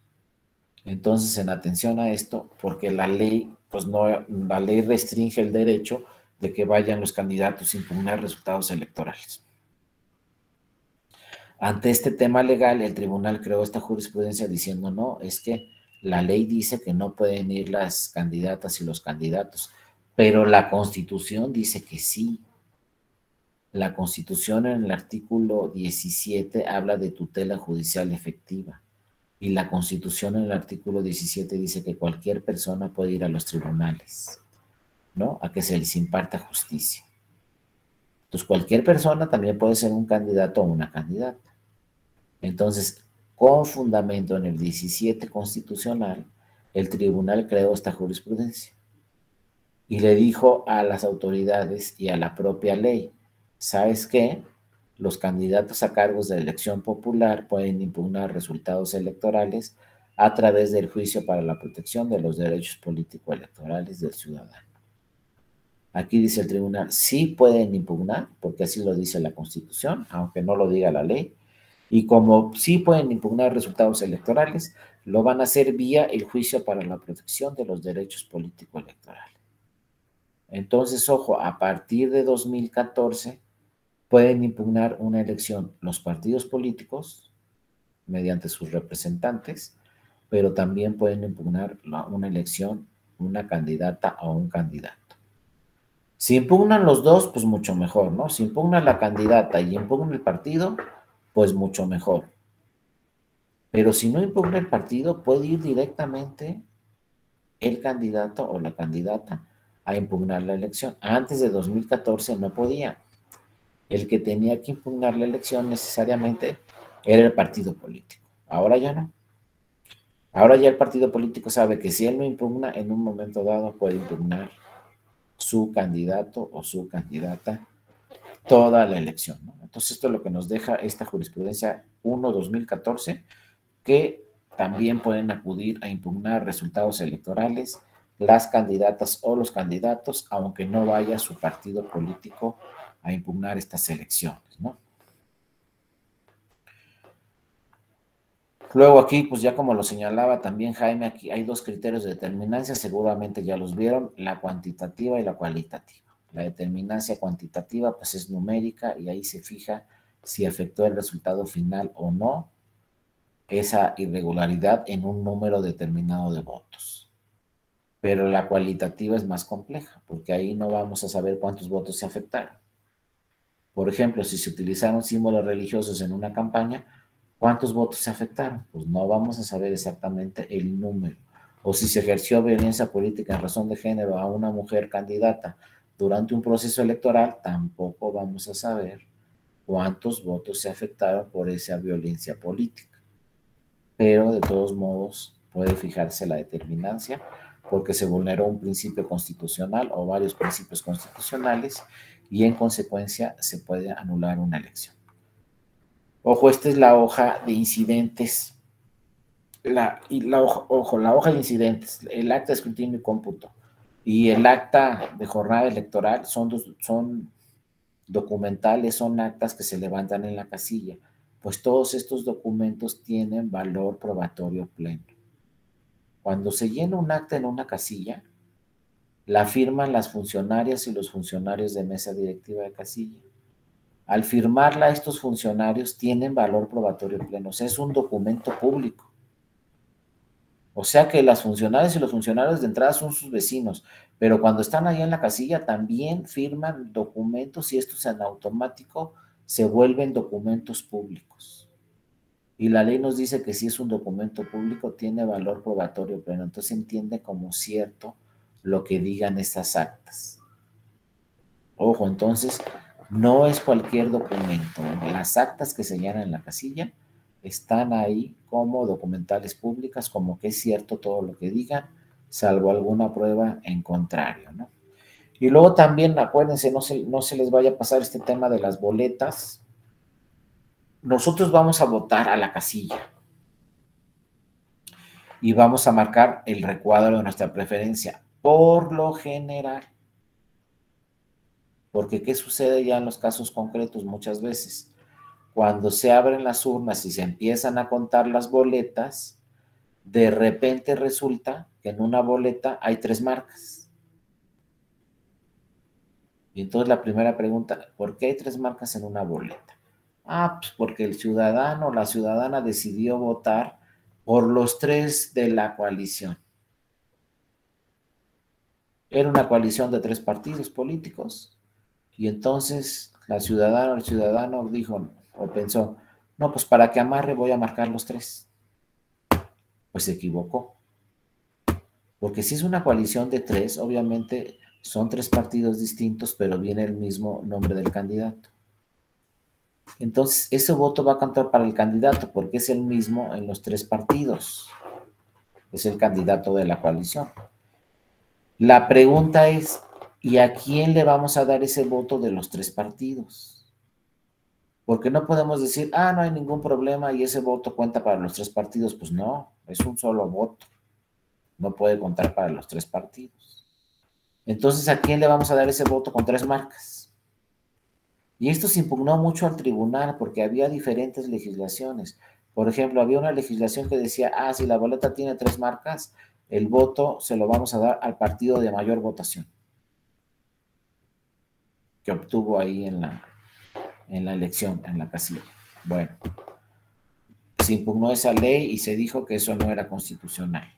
Entonces, en atención a esto, porque la ley, pues no, la ley restringe el derecho de que vayan los candidatos a impugnar resultados electorales. Ante este tema legal, el tribunal creó esta jurisprudencia diciendo, no, es que la ley dice que no pueden ir las candidatas y los candidatos, pero la Constitución dice que sí. La Constitución en el artículo 17 habla de tutela judicial efectiva y la Constitución en el artículo 17 dice que cualquier persona puede ir a los tribunales, ¿no? A que se les imparta justicia. Entonces, cualquier persona también puede ser un candidato o una candidata. Entonces, con fundamento en el 17 constitucional, el tribunal creó esta jurisprudencia y le dijo a las autoridades y a la propia ley, ¿sabes qué? Los candidatos a cargos de elección popular pueden impugnar resultados electorales a través del juicio para la protección de los derechos político-electorales del ciudadano. Aquí dice el tribunal, sí pueden impugnar, porque así lo dice la Constitución, aunque no lo diga la ley, y como sí pueden impugnar resultados electorales, lo van a hacer vía el juicio para la protección de los derechos político-electorales. Entonces, ojo, a partir de 2014 pueden impugnar una elección los partidos políticos mediante sus representantes, pero también pueden impugnar una elección, una candidata o un candidato. Si impugnan los dos, pues mucho mejor, ¿no? Si impugna la candidata y impugna el partido, pues mucho mejor. Pero si no impugna el partido, puede ir directamente el candidato o la candidata a impugnar la elección. Antes de 2014 no podía. El que tenía que impugnar la elección necesariamente era el partido político. Ahora ya no. Ahora ya el partido político sabe que si él no impugna, en un momento dado puede impugnar su candidato o su candidata toda la elección, ¿no? Entonces esto es lo que nos deja esta jurisprudencia 1-2014, que también pueden acudir a impugnar resultados electorales las candidatas o los candidatos, aunque no vaya su partido político a impugnar estas elecciones, ¿no? Luego aquí, pues ya como lo señalaba también Jaime, aquí hay dos criterios de determinancia, seguramente ya los vieron, la cuantitativa y la cualitativa. La determinancia cuantitativa pues es numérica y ahí se fija si afectó el resultado final o no esa irregularidad en un número determinado de votos. Pero la cualitativa es más compleja, porque ahí no vamos a saber cuántos votos se afectaron. Por ejemplo, si se utilizaron símbolos religiosos en una campaña, ¿cuántos votos se afectaron? Pues no vamos a saber exactamente el número. O si se ejerció violencia política en razón de género a una mujer candidata durante un proceso electoral, tampoco vamos a saber cuántos votos se afectaron por esa violencia política. Pero de todos modos puede fijarse la determinancia porque se vulneró un principio constitucional o varios principios constitucionales y en consecuencia se puede anular una elección. Ojo, esta es la hoja de incidentes. La hoja de incidentes, el acta de escrutinio y cómputo y el acta de jornada electoral son documentales, son actas que se levantan en la casilla. Pues todos estos documentos tienen valor probatorio pleno. Cuando se llena un acta en una casilla, la firman las funcionarias y los funcionarios de mesa directiva de casilla. Al firmarla, estos funcionarios tienen valor probatorio pleno, o sea, es un documento público. O sea que las funcionarias y los funcionarios de entrada son sus vecinos, pero cuando están allá en la casilla también firman documentos y estos en automático se vuelven documentos públicos. Y la ley nos dice que si es un documento público tiene valor probatorio pleno, entonces se entiende como cierto lo que digan estas actas. Ojo, entonces no es cualquier documento. Las actas que señalan en la casilla están ahí como documentales públicas, como que es cierto todo lo que digan, salvo alguna prueba en contrario, ¿no? Y luego también, acuérdense, no se les vaya a pasar este tema de las boletas. Nosotros vamos a votar a la casilla y vamos a marcar el recuadro de nuestra preferencia. Por lo general, porque ¿qué sucede ya en los casos concretos muchas veces? Cuando se abren las urnas y se empiezan a contar las boletas, de repente resulta que en una boleta hay 3 marcas. Y entonces la primera pregunta, ¿por qué hay 3 marcas en una boleta? Ah, pues porque el ciudadano o la ciudadana decidió votar por los 3 de la coalición. Era una coalición de 3 partidos políticos y entonces la ciudadana o el ciudadano dijo o pensó, no, pues para que amarre voy a marcar los 3. Pues se equivocó. Porque si es una coalición de 3, obviamente son 3 partidos distintos, pero viene el mismo nombre del candidato. Entonces, ese voto va a contar para el candidato, porque es el mismo en los 3 partidos. Es el candidato de la coalición. La pregunta es, ¿y a quién le vamos a dar ese voto de los 3 partidos? Porque no podemos decir, no hay ningún problema y ese voto cuenta para los 3 partidos. Pues no, es un solo voto. No puede contar para los 3 partidos. Entonces, ¿a quién le vamos a dar ese voto con 3 marcas? Y esto se impugnó mucho al tribunal porque había diferentes legislaciones. Por ejemplo, había una legislación que decía, si la boleta tiene 3 marcas, el voto se lo vamos a dar al partido de mayor votación que obtuvo ahí en la elección, en la casilla. Bueno, se impugnó esa ley y se dijo que eso no era constitucional.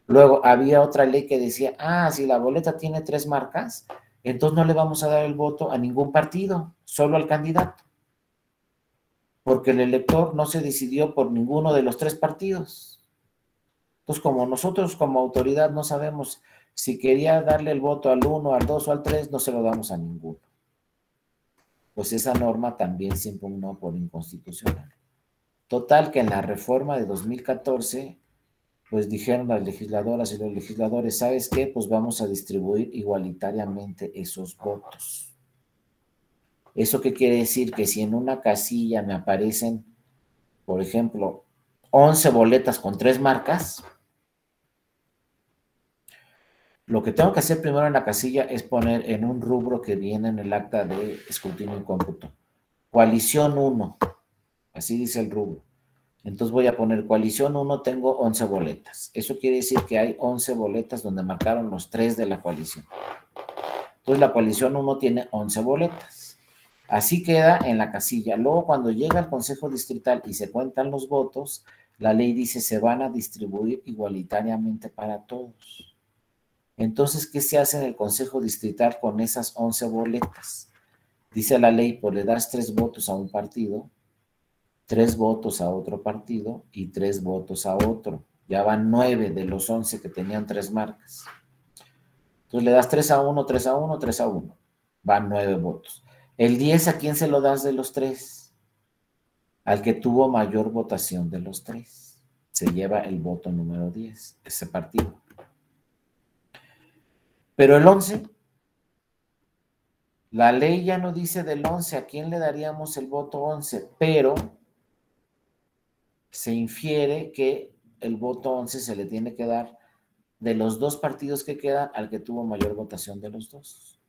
Luego había otra ley que decía, si la boleta tiene 3 marcas, entonces no le vamos a dar el voto a ningún partido, solo al candidato. Porque el elector no se decidió por ninguno de los 3 partidos. Entonces, como nosotros como autoridad no sabemos si quería darle el voto al 1, al 2 o al 3, no se lo damos a ninguno. Pues esa norma también se impugnó por inconstitucional. Total que en la reforma de 2014, pues dijeron las legisladoras y los legisladores, ¿sabes qué? Pues vamos a distribuir igualitariamente esos votos. ¿Eso qué quiere decir? Que si en una casilla me aparecen, por ejemplo, 11 boletas con 3 marcas, lo que tengo que hacer primero en la casilla es poner en un rubro que viene en el acta de escrutinio y cómputo, coalición 1, así dice el rubro. Entonces voy a poner coalición 1, tengo 11 boletas. Eso quiere decir que hay 11 boletas donde marcaron los 3 de la coalición. Entonces la coalición 1 tiene 11 boletas. Así queda en la casilla. Luego cuando llega al Consejo Distrital y se cuentan los votos, la ley dice se van a distribuir igualitariamente para todos. Entonces, ¿qué se hace en el Consejo Distrital con esas 11 boletas? Dice la ley, pues le das 3 votos a un partido, 3 votos a otro partido y 3 votos a otro. Ya van 9 de los 11 que tenían 3 marcas. Entonces le das 3 a 1, 3 a 1, 3 a 1. Van 9 votos. El 10, ¿a quién se lo das de los 3? Al que tuvo mayor votación de los 3. Se lleva el voto número 10, ese partido. Pero el 11, la ley ya no dice del 11 a quién le daríamos el voto 11, pero se infiere que el voto 11 se le tiene que dar de los 2 partidos que quedan al que tuvo mayor votación de los 2.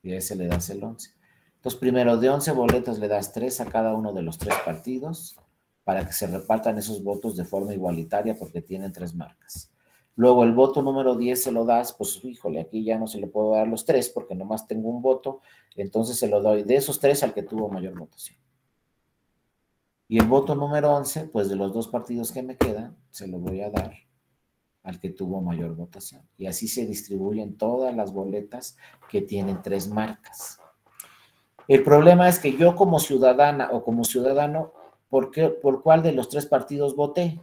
Y a ese le das el 11. Entonces, primero, de 11 boletas le das 3 a cada uno de los 3 partidos para que se repartan esos votos de forma igualitaria porque tienen 3 marcas. Luego, el voto número 10 se lo das, pues, híjole, aquí ya no se le puedo dar los 3 porque nomás tengo un voto, entonces se lo doy de esos 3 al que tuvo mayor votación. Y el voto número 11, pues de los 2 partidos que me quedan, se lo voy a dar al que tuvo mayor votación. Y así se distribuyen todas las boletas que tienen 3 marcas. El problema es que yo como ciudadana o como ciudadano, ¿por cuál de los 3 partidos voté?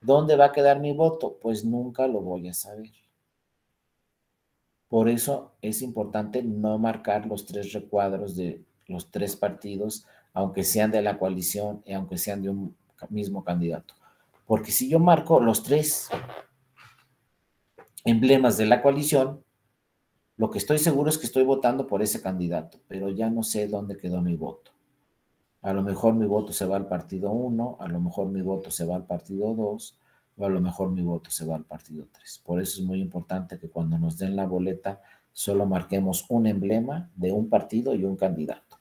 ¿Dónde va a quedar mi voto? Pues nunca lo voy a saber. Por eso es importante no marcar los 3 recuadros de los 3 partidos, aunque sean de la coalición y aunque sean de un mismo candidato. Porque si yo marco los 3 emblemas de la coalición, lo que estoy seguro es que estoy votando por ese candidato, pero ya no sé dónde quedó mi voto. A lo mejor mi voto se va al partido 1, a lo mejor mi voto se va al partido 2, o a lo mejor mi voto se va al partido 3. Por eso es muy importante que cuando nos den la boleta solo marquemos un emblema de un partido y un candidato.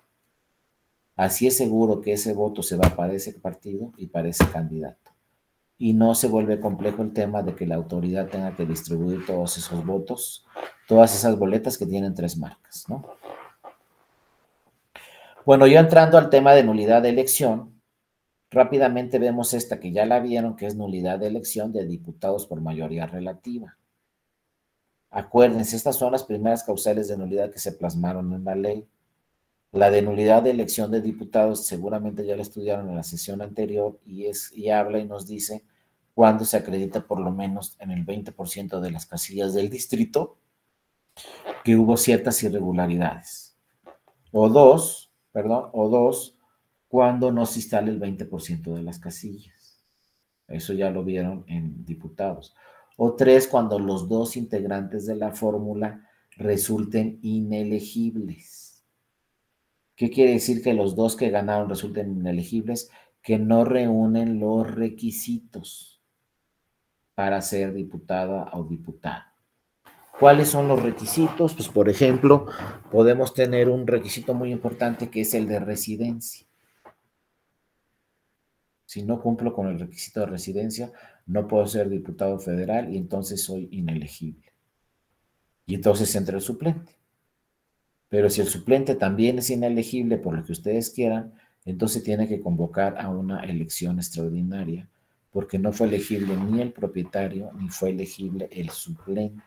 Así es seguro que ese voto se va para ese partido y para ese candidato. Y no se vuelve complejo el tema de que la autoridad tenga que distribuir todos esos votos, todas esas boletas que tienen 3 marcas, ¿no? Bueno, ya entrando al tema de nulidad de elección, rápidamente vemos esta que ya la vieron, que es nulidad de elección de diputados por mayoría relativa. Acuérdense, estas son las primeras causales de nulidad que se plasmaron en la ley. La de nulidad de elección de diputados seguramente ya la estudiaron en la sesión anterior y habla y nos dice cuándo se acredita por lo menos en el 20% de las casillas del distrito que hubo ciertas irregularidades. O dos, cuando no se instale el 20% de las casillas. Eso ya lo vieron en diputados. O 3, cuando los 2 integrantes de la fórmula resulten inelegibles. ¿Qué quiere decir que los 2 que ganaron resulten inelegibles? Que no reúnen los requisitos para ser diputada o diputado. ¿Cuáles son los requisitos? Pues, por ejemplo, podemos tener un requisito muy importante que es el de residencia. Si no cumplo con el requisito de residencia, no puedo ser diputado federal y entonces soy inelegible. Y entonces entra el suplente. Pero si el suplente también es inelegible por lo que ustedes quieran, entonces tiene que convocar a una elección extraordinaria, porque no fue elegible ni el propietario ni fue elegible el suplente.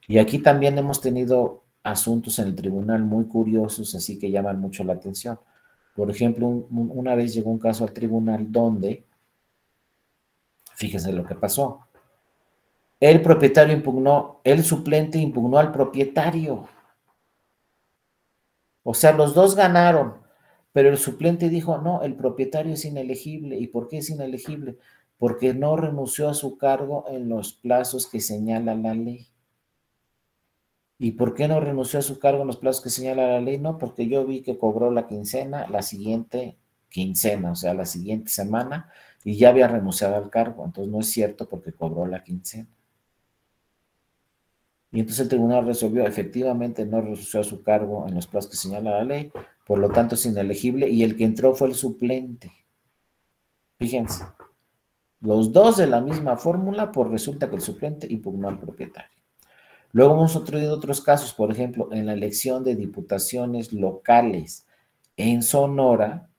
Y aquí también hemos tenido asuntos en el tribunal muy curiosos, así que llaman mucho la atención. Por ejemplo, una vez llegó un caso al tribunal donde, fíjense lo que pasó, el propietario impugnó, el suplente impugnó al propietario. O sea, los 2 ganaron, pero el suplente dijo, no, el propietario es inelegible. ¿Y por qué es inelegible? Porque no renunció a su cargo en los plazos que señala la ley. ¿Y por qué no renunció a su cargo en los plazos que señala la ley? No, porque yo vi que cobró la quincena, la siguiente quincena, o sea, la siguiente semana, y ya había renunciado al cargo. Entonces no es cierto porque cobró la quincena. Y entonces el tribunal resolvió, efectivamente no renunció a su cargo en los plazos que señala la ley, por lo tanto es inelegible, y el que entró fue el suplente. Fíjense, los 2 de la misma fórmula, pues resulta que el suplente impugnó al propietario. Luego hemos tenido otros casos, por ejemplo, en la elección de diputaciones locales en Sonora,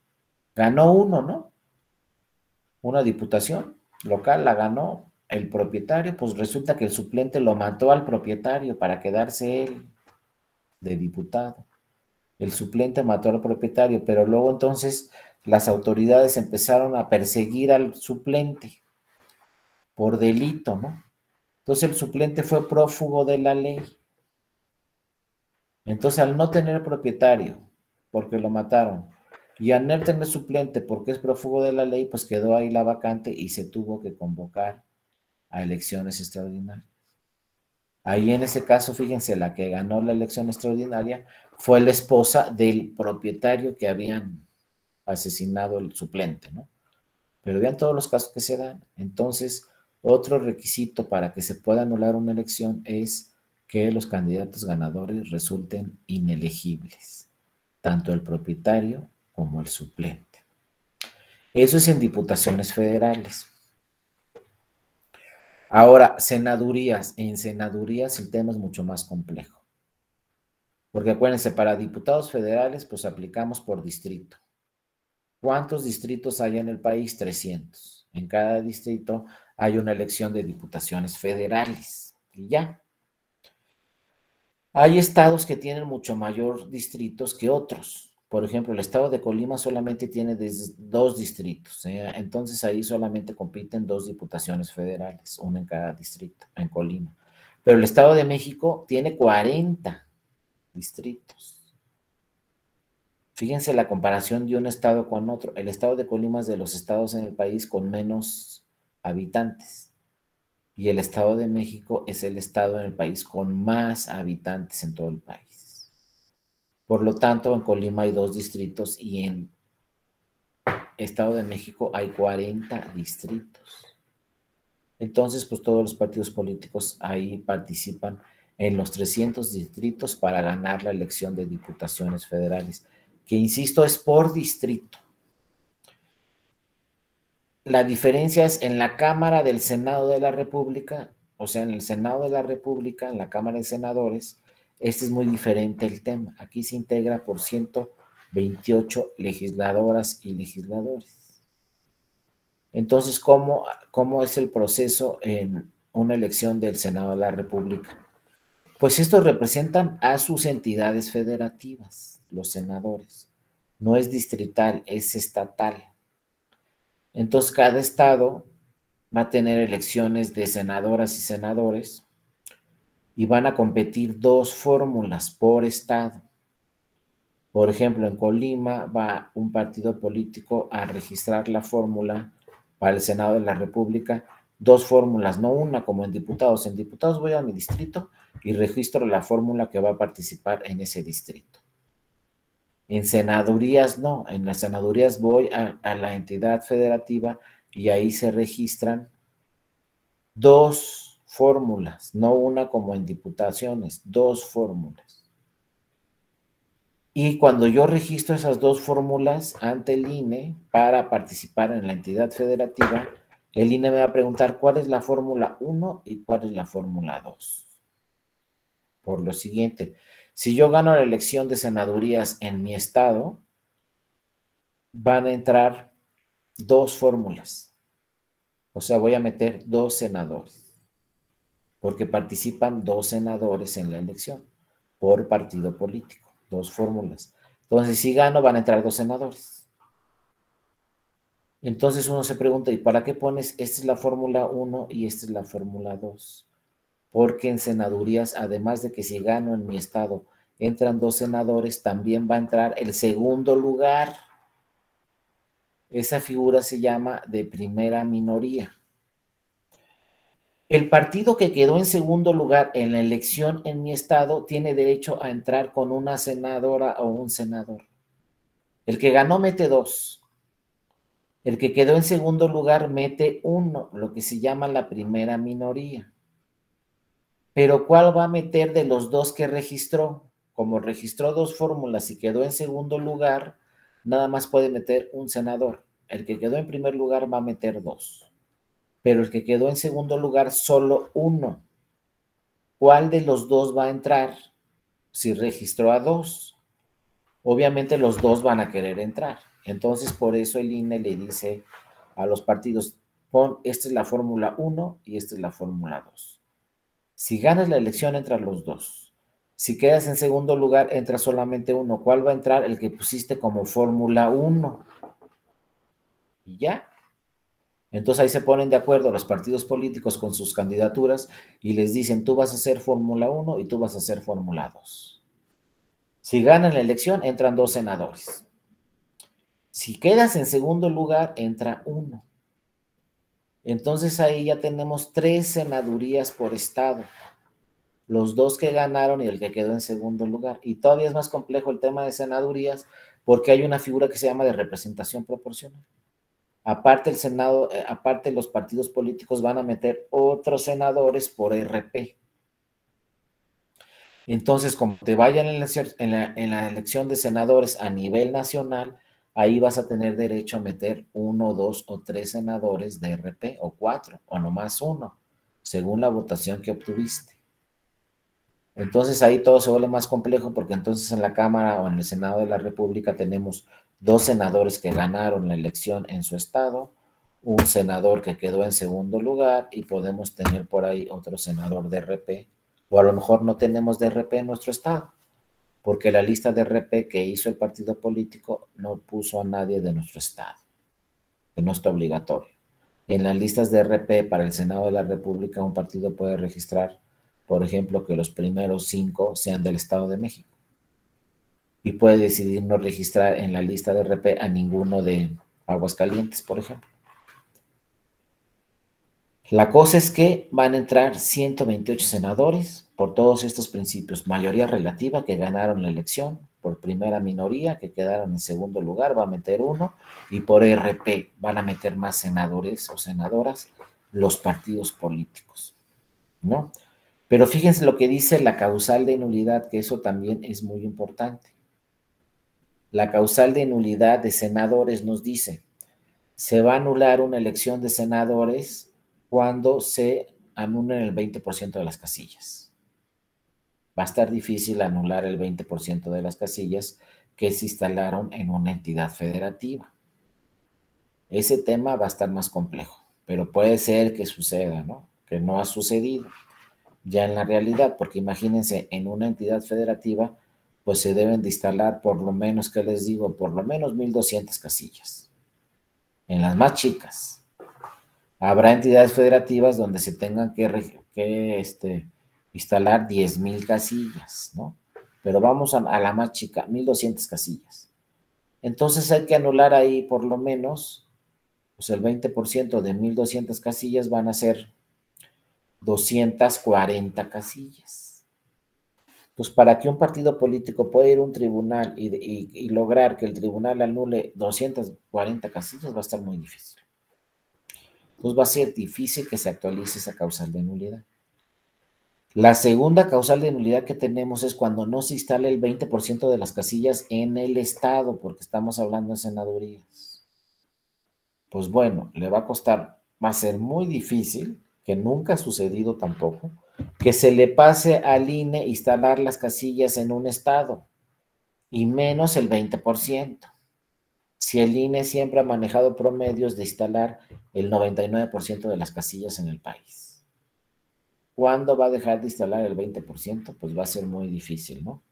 ganó uno, ¿no? Una diputación local la ganó el propietario, pues resulta que el suplente lo mató al propietario para quedarse él de diputado. El suplente mató al propietario, pero luego entonces las autoridades empezaron a perseguir al suplente por delito, ¿no? Entonces el suplente fue prófugo de la ley. Entonces, al no tener propietario, porque lo mataron, y al no tener suplente porque es prófugo de la ley, pues quedó ahí la vacante y se tuvo que convocar a elecciones extraordinarias. Ahí en ese caso, fíjense, la que ganó la elección extraordinaria fue la esposa del propietario que habían asesinado el suplente, ¿no? Pero vean todos los casos que se dan. Entonces, otro requisito para que se pueda anular una elección es que los candidatos ganadores resulten inelegibles, tanto el propietario como el suplente. Eso es en diputaciones federales. Ahora, senadurías. En senadurías el tema es mucho más complejo. Porque acuérdense, para diputados federales, pues aplicamos por distrito. ¿Cuántos distritos hay en el país? 300. En cada distrito hay una elección de diputaciones federales. Y ya. Hay estados que tienen mucho mayor distritos que otros. Por ejemplo, el estado de Colima solamente tiene 2 distritos. Entonces ahí solamente compiten 2 diputaciones federales, una en cada distrito, en Colima. Pero el estado de México tiene 40 distritos. Fíjense la comparación de un estado con otro. El estado de Colima es de los estados en el país con menos habitantes. Y el estado de México es el estado en el país con más habitantes en todo el país. Por lo tanto, en Colima hay 2 distritos y en Estado de México hay 40 distritos. Entonces, pues todos los partidos políticos ahí participan en los 300 distritos para ganar la elección de diputaciones federales, que insisto, es por distrito. La diferencia es en la Cámara del Senado de la República, o sea, en el Senado de la República, en la Cámara de Senadores, este es muy diferente el tema. Aquí se integra por 128 legisladoras y legisladores. Entonces, ¿cómo es el proceso en una elección del Senado de la República? Pues estos representan a sus entidades federativas, los senadores. No es distrital, es estatal. Entonces, cada estado va a tener elecciones de senadoras y senadores y van a competir 2 fórmulas por estado. Por ejemplo, en Colima va un partido político a registrar la fórmula para el Senado de la República, 2 fórmulas, no una como en diputados. En diputados voy a mi distrito y registro la fórmula que va a participar en ese distrito. En senadurías no, en las senadurías voy a la entidad federativa y ahí se registran 2 fórmulas, no una como en diputaciones, 2 fórmulas. Y cuando yo registro esas 2 fórmulas ante el INE para participar en la entidad federativa, el INE me va a preguntar cuál es la fórmula 1 y cuál es la fórmula 2. Por lo siguiente, si yo gano la elección de senadurías en mi estado, van a entrar 2 fórmulas. O sea, voy a meter 2 senadores, porque participan 2 senadores en la elección por partido político, 2 fórmulas. Entonces, si gano, van a entrar 2 senadores. Entonces uno se pregunta, ¿y para qué pones? Esta es la fórmula 1 y esta es la fórmula 2. Porque en senadurías, además de que si gano en mi estado, entran 2 senadores, también va a entrar el segundo lugar. Esa figura se llama de primera minoría. El partido que quedó en segundo lugar en la elección en mi estado tiene derecho a entrar con una senadora o un senador. El que ganó mete 2. El que quedó en segundo lugar mete 1, lo que se llama la primera minoría. Pero ¿cuál va a meter de los 2 que registró? Como registró 2 fórmulas y quedó en segundo lugar, nada más puede meter un senador. El que quedó en primer lugar va a meter 2. Pero el que quedó en segundo lugar, solo 1. ¿Cuál de los 2 va a entrar? Si registró a 2, obviamente los 2 van a querer entrar. Entonces, por eso el INE le dice a los partidos, esta es la fórmula 1 y esta es la fórmula 2. Si ganas la elección, entran los 2. Si quedas en segundo lugar, entra solamente 1. ¿Cuál va a entrar? El que pusiste como fórmula 1. Y ya. Entonces ahí se ponen de acuerdo los partidos políticos con sus candidaturas y les dicen, tú vas a ser fórmula 1 y tú vas a ser fórmula 2. Si ganan la elección, entran 2 senadores. Si quedas en segundo lugar, entra 1. Entonces ahí ya tenemos 3 senadurías por estado. Los 2 que ganaron y el que quedó en segundo lugar. Y todavía es más complejo el tema de senadurías porque hay una figura que se llama de representación proporcional. Aparte el Senado, aparte los partidos políticos van a meter otros senadores por RP. Entonces, como te vayan en la elección de senadores a nivel nacional, ahí vas a tener derecho a meter 1, 2 o 3 senadores de RP, o 4, o nomás 1, según la votación que obtuviste. Entonces ahí todo se vuelve más complejo porque entonces en la Cámara o en el Senado de la República tenemos 2 senadores que ganaron la elección en su estado, un senador que quedó en segundo lugar y podemos tener por ahí otro senador de RP, o a lo mejor no tenemos de RP en nuestro estado, porque la lista de RP que hizo el partido político no puso a nadie de nuestro estado, que no está obligatorio. En las listas de RP para el Senado de la República, un partido puede registrar, por ejemplo, que los primeros 5 sean del Estado de México. Y puede decidir no registrar en la lista de RP a ninguno de Aguascalientes, por ejemplo. La cosa es que van a entrar 128 senadores por todos estos principios. Mayoría relativa que ganaron la elección, por primera minoría que quedaron en segundo lugar va a meter uno, y por RP van a meter más senadores o senadoras los partidos políticos, ¿no? Pero fíjense lo que dice la causal de nulidad, que eso también es muy importante. La causal de nulidad de senadores nos dice, se va a anular una elección de senadores cuando se anulen el 20% de las casillas. Va a estar difícil anular el 20% de las casillas que se instalaron en una entidad federativa. Ese tema va a estar más complejo, pero puede ser que suceda, ¿no? Que no ha sucedido ya en la realidad, porque imagínense, en una entidad federativa, pues se deben de instalar por lo menos, ¿qué les digo? Por lo menos 1,200 casillas. En las más chicas. Habrá entidades federativas donde se tengan que instalar 10,000 casillas, ¿no? Pero vamos a la más chica, 1,200 casillas. Entonces hay que anular ahí por lo menos, pues el 20% de 1,200 casillas van a ser 240 casillas. Pues para que un partido político pueda ir a un tribunal y lograr que el tribunal anule 240 casillas va a estar muy difícil. Pues va a ser difícil que se actualice esa causal de nulidad. La segunda causal de nulidad que tenemos es cuando no se instala el 20% de las casillas en el estado, porque estamos hablando de senadurías. Pues bueno, le va a costar, va a ser muy difícil, que nunca ha sucedido tampoco, que se le pase al INE instalar las casillas en un estado, y menos el 20%. Si el INE siempre ha manejado promedios de instalar el 99% de las casillas en el país. ¿Cuándo va a dejar de instalar el 20%? Pues va a ser muy difícil, ¿no?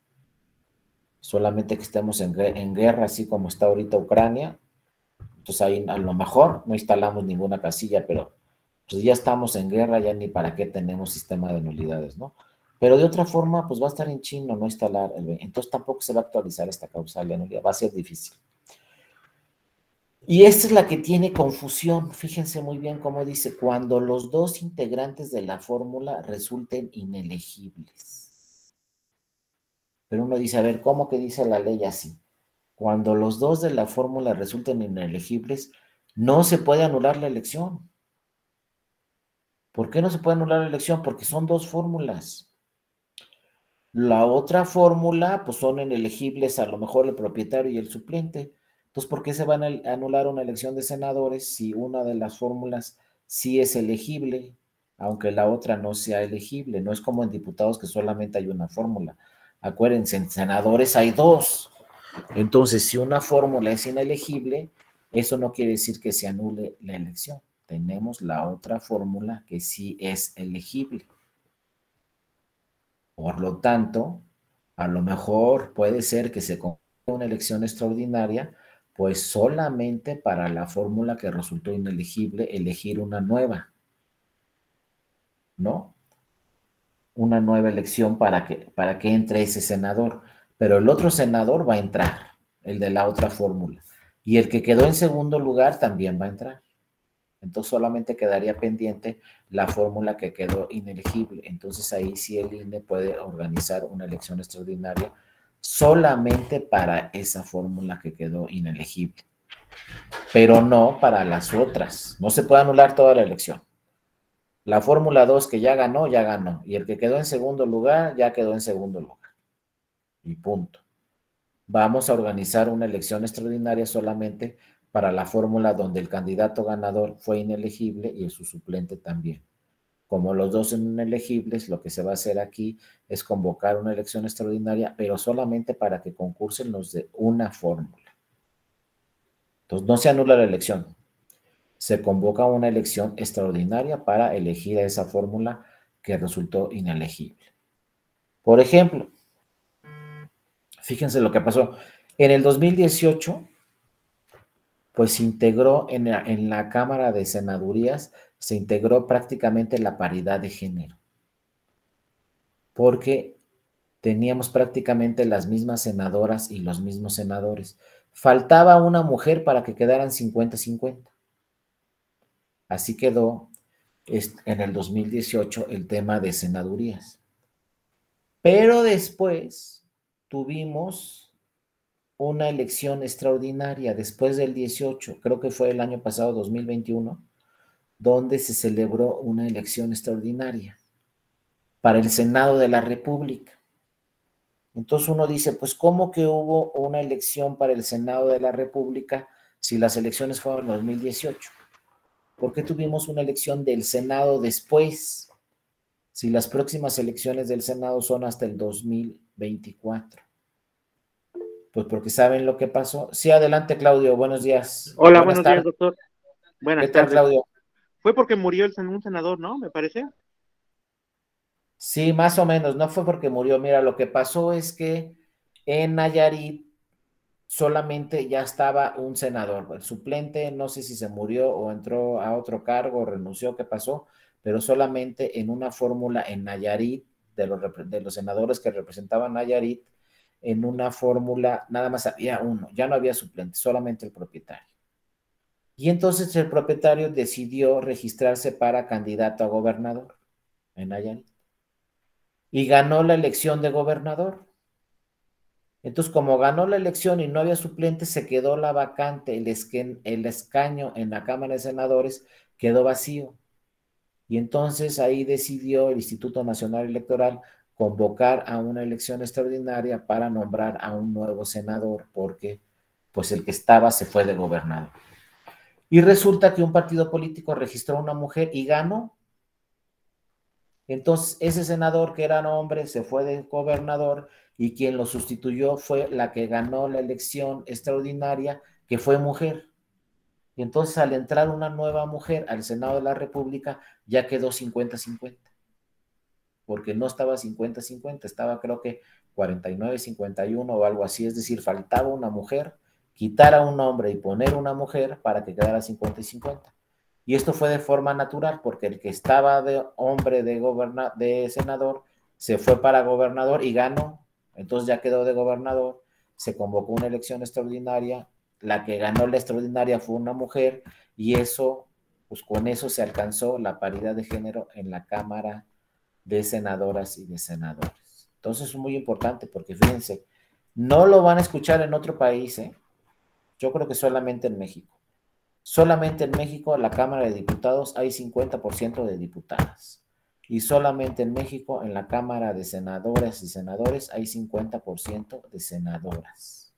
Solamente que estemos en guerra, así como está ahorita Ucrania, pues ahí a lo mejor no instalamos ninguna casilla, pero pues ya estamos en guerra, ya ni para qué tenemos sistema de nulidades, ¿no? Pero de otra forma, pues va a estar en chino no instalar el 20%. Entonces tampoco se va a actualizar esta causal de nulidad, va a ser difícil. Y esta es la que tiene confusión. Fíjense muy bien cómo dice, cuando los dos integrantes de la fórmula resulten inelegibles. Pero uno dice, a ver, ¿cómo que dice la ley así? Cuando los dos de la fórmula resulten inelegibles, no se puede anular la elección. ¿Por qué no se puede anular la elección? Porque son dos fórmulas. La otra fórmula, pues son inelegibles a lo mejor el propietario y el suplente. Entonces, ¿por qué se van a anular una elección de senadores si una de las fórmulas sí es elegible, aunque la otra no sea elegible? No es como en diputados que solamente hay una fórmula. Acuérdense, en senadores hay dos. Entonces, si una fórmula es inelegible, eso no quiere decir que se anule la elección. Tenemos la otra fórmula que sí es elegible. Por lo tanto, a lo mejor puede ser que se convoque una elección extraordinaria, pues solamente para la fórmula que resultó inelegible, elegir una nueva, ¿no? Una nueva elección para que entre ese senador. Pero el otro senador va a entrar, el de la otra fórmula. Y el que quedó en segundo lugar también va a entrar. Entonces solamente quedaría pendiente la fórmula que quedó inelegible. Entonces ahí sí el INE puede organizar una elección extraordinaria solamente para esa fórmula que quedó inelegible, pero no para las otras. No se puede anular toda la elección. La fórmula 2 que ya ganó, y el que quedó en segundo lugar, ya quedó en segundo lugar. Y punto. Vamos a organizar una elección extraordinaria solamente para la fórmula donde el candidato ganador fue inelegible y su suplente también. Como los dos son inelegibles, lo que se va a hacer aquí es convocar una elección extraordinaria, pero solamente para que concursen los de una fórmula. Entonces, no se anula la elección. se convoca una elección extraordinaria para elegir a esa fórmula que resultó inelegible. Por ejemplo, fíjense lo que pasó. En el 2018, pues se integró en la Cámara de Senadurías, se integró prácticamente la paridad de género, porque teníamos prácticamente las mismas senadoras y los mismos senadores. Faltaba una mujer para que quedaran 50-50. Así quedó en el 2018 el tema de senadurías. Pero después tuvimos una elección extraordinaria después del 18, creo que fue el año pasado, 2021, donde se celebró una elección extraordinaria para el Senado de la República. Entonces uno dice, pues ¿cómo que hubo una elección para el Senado de la República si las elecciones fueron en 2018? ¿Por qué tuvimos una elección del Senado después si las próximas elecciones del Senado son hasta el 2024? Pues porque saben lo que pasó. Sí, adelante, Claudio. Buenos días. Hola, Buenas buenos días, tardes. doctor. ¿Qué Buenas tal, tardes. Claudio? Fue porque murió un senador, ¿no? Me parece. Sí, más o menos. No fue porque murió. Mira, lo que pasó es que en Nayarit solamente ya estaba un senador. El suplente, no sé si se murió o entró a otro cargo o renunció, qué pasó, pero solamente en una fórmula en Nayarit, de los senadores que representaban Nayarit, en una fórmula nada más había uno, ya no había suplente, solamente el propietario. Y entonces el propietario decidió registrarse para candidato a gobernador en Nayarit y ganó la elección de gobernador. Entonces, como ganó la elección y no había suplente, se quedó la vacante, el escaño en la Cámara de Senadores quedó vacío. Y entonces ahí decidió el Instituto Nacional Electoral convocar a una elección extraordinaria para nombrar a un nuevo senador, porque pues el que estaba se fue de gobernador. Y resulta que un partido político registró a una mujer y ganó. Entonces, ese senador que era hombre se fue de gobernador y quien lo sustituyó fue la que ganó la elección extraordinaria, que fue mujer. Y entonces, al entrar una nueva mujer al Senado de la República, ya quedó 50-50, porque no estaba 50-50, estaba creo que 49-51 o algo así, es decir, faltaba una mujer, quitar a un hombre y poner una mujer para que quedara 50-50. Y esto fue de forma natural, porque el que estaba de hombre de senador se fue para gobernador y ganó. Entonces ya quedó de gobernador, se convocó una elección extraordinaria, la que ganó la extraordinaria fue una mujer, y eso, pues con eso se alcanzó la paridad de género en la Cámara de Senadoras y de Senadores. Entonces es muy importante, porque fíjense, no lo van a escuchar en otro país, ¿eh? Yo creo que solamente en México. Solamente en México, la Cámara de Diputados, hay 50% de diputadas. Y solamente en México, en la Cámara de Senadoras y Senadores, hay 50% de senadoras.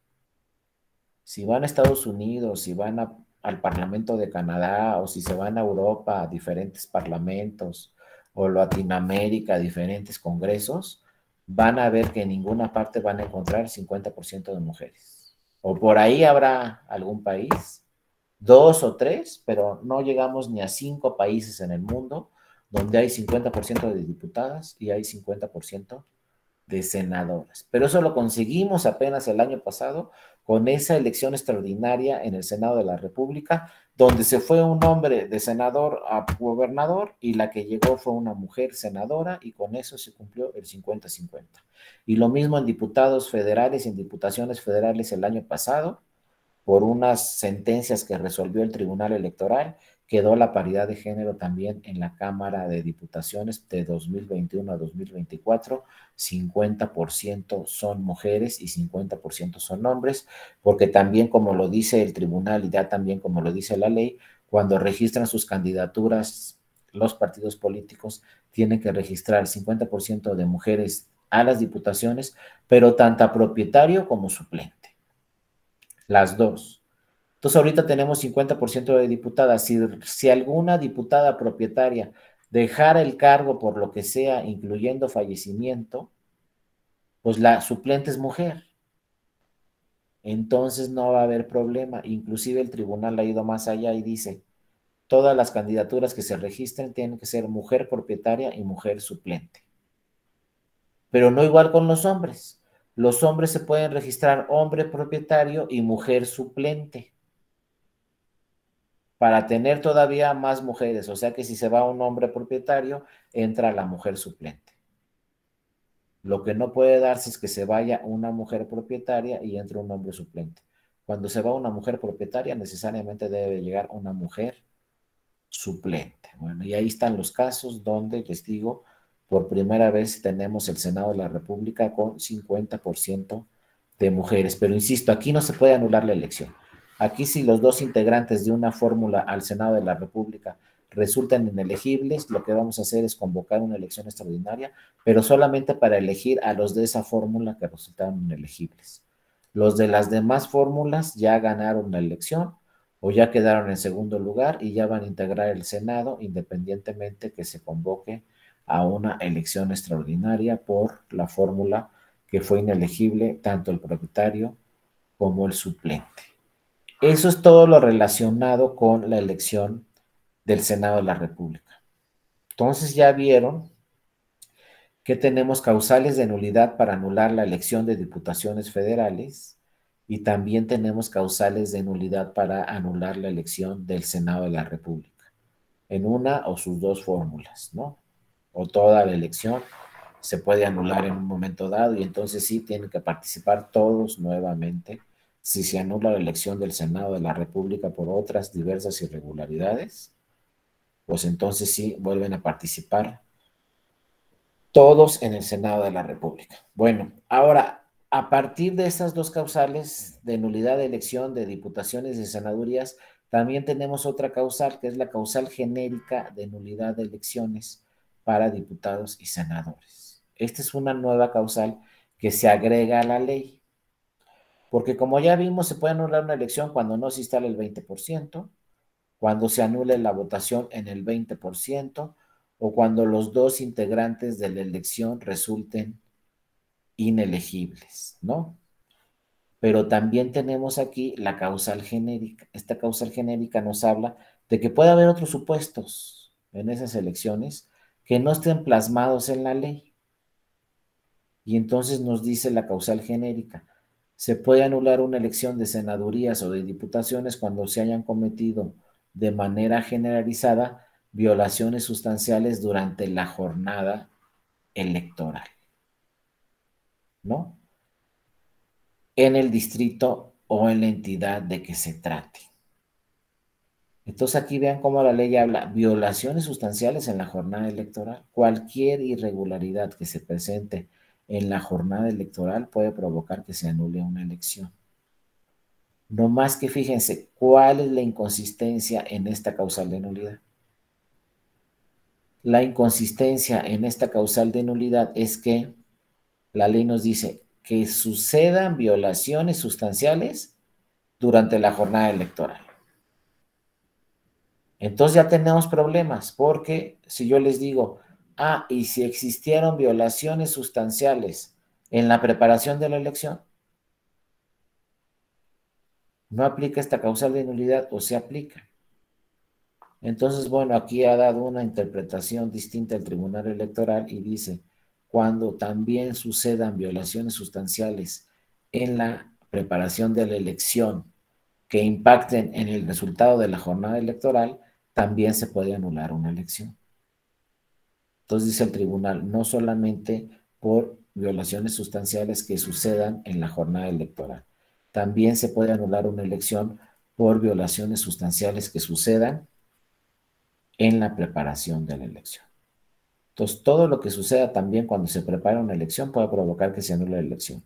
Si van a Estados Unidos, si van al Parlamento de Canadá, o si se van a Europa, a diferentes parlamentos, o Latinoamérica, a diferentes congresos, van a ver que en ninguna parte van a encontrar 50% de mujeres. O por ahí habrá algún país, 2 o 3, pero no llegamos ni a 5 países en el mundo donde hay 50% de diputadas y hay 50% de senadoras. Pero eso lo conseguimos apenas el año pasado con esa elección extraordinaria en el Senado de la República, donde se fue un hombre de senador a gobernador y la que llegó fue una mujer senadora, y con eso se cumplió el 50-50. Y lo mismo en diputados federales y en diputaciones federales el año pasado, por unas sentencias que resolvió el Tribunal Electoral, quedó la paridad de género también en la Cámara de Diputaciones de 2021 a 2024, 50% son mujeres y 50% son hombres, porque también como lo dice el tribunal y ya también como lo dice la ley, cuando registran sus candidaturas los partidos políticos tienen que registrar 50% de mujeres a las diputaciones, pero tanto a propietario como suplente, las dos. Entonces ahorita tenemos 50% de diputadas. Si alguna diputada propietaria dejara el cargo por lo que sea, incluyendo fallecimiento, pues la suplente es mujer. Entonces no va a haber problema. Inclusive el tribunal ha ido más allá y dice, todas las candidaturas que se registren tienen que ser mujer propietaria y mujer suplente. Pero no igual con los hombres. Los hombres se pueden registrar hombre propietario y mujer suplente para tener todavía más mujeres. O sea que si se va un hombre propietario, entra la mujer suplente. Lo que no puede darse es que se vaya una mujer propietaria y entre un hombre suplente. Cuando se va una mujer propietaria, necesariamente debe llegar una mujer suplente. Bueno, y ahí están los casos donde, les digo, por primera vez tenemos el Senado de la República con 50% de mujeres. Pero insisto, aquí no se puede anular la elección. Aquí si los dos integrantes de una fórmula al Senado de la República resultan inelegibles, lo que vamos a hacer es convocar una elección extraordinaria, pero solamente para elegir a los de esa fórmula que resultaron inelegibles. Los de las demás fórmulas ya ganaron la elección o ya quedaron en segundo lugar y ya van a integrar el Senado independientemente que se convoque a una elección extraordinaria por la fórmula que fue inelegible tanto el propietario como el suplente. Eso es todo lo relacionado con la elección del Senado de la República. Entonces ya vieron que tenemos causales de nulidad para anular la elección de diputaciones federales y también tenemos causales de nulidad para anular la elección del Senado de la República, en una o sus dos fórmulas, ¿no? O toda la elección se puede anular en un momento dado y entonces sí tienen que participar todos nuevamente. Si se anula la elección del Senado de la República por otras diversas irregularidades, pues entonces sí vuelven a participar todos en el Senado de la República. Bueno, ahora, a partir de estas dos causales de nulidad de elección de diputaciones y senadurías, también tenemos otra causal, que es la causal genérica de nulidad de elecciones para diputados y senadores. Esta es una nueva causal que se agrega a la ley, porque como ya vimos, se puede anular una elección cuando no se instala el 20%, cuando se anule la votación en el 20%, o cuando los dos integrantes de la elección resulten inelegibles, ¿no? Pero también tenemos aquí la causal genérica. Esta causal genérica nos habla de que puede haber otros supuestos en esas elecciones que no estén plasmados en la ley. Y entonces nos dice la causal genérica, se puede anular una elección de senadurías o de diputaciones cuando se hayan cometido de manera generalizada violaciones sustanciales durante la jornada electoral, ¿no? En el distrito o en la entidad de que se trate. Entonces aquí vean cómo la ley habla, violaciones sustanciales en la jornada electoral. Cualquier irregularidad que se presente en la jornada electoral puede provocar que se anule una elección. No más que fíjense, ¿cuál es la inconsistencia en esta causal de nulidad? La inconsistencia en esta causal de nulidad es que la ley nos dice que sucedan violaciones sustanciales durante la jornada electoral. Entonces ya tenemos problemas, porque si yo les digo, y si existieron violaciones sustanciales en la preparación de la elección, ¿no aplica esta causal de nulidad o se aplica? Entonces, bueno, aquí ha dado una interpretación distinta el Tribunal Electoral y dice, cuando también sucedan violaciones sustanciales en la preparación de la elección que impacten en el resultado de la jornada electoral, también se puede anular una elección. Entonces dice el tribunal, no solamente por violaciones sustanciales que sucedan en la jornada electoral, también se puede anular una elección por violaciones sustanciales que sucedan en la preparación de la elección. Entonces, todo lo que suceda también cuando se prepara una elección puede provocar que se anule la elección.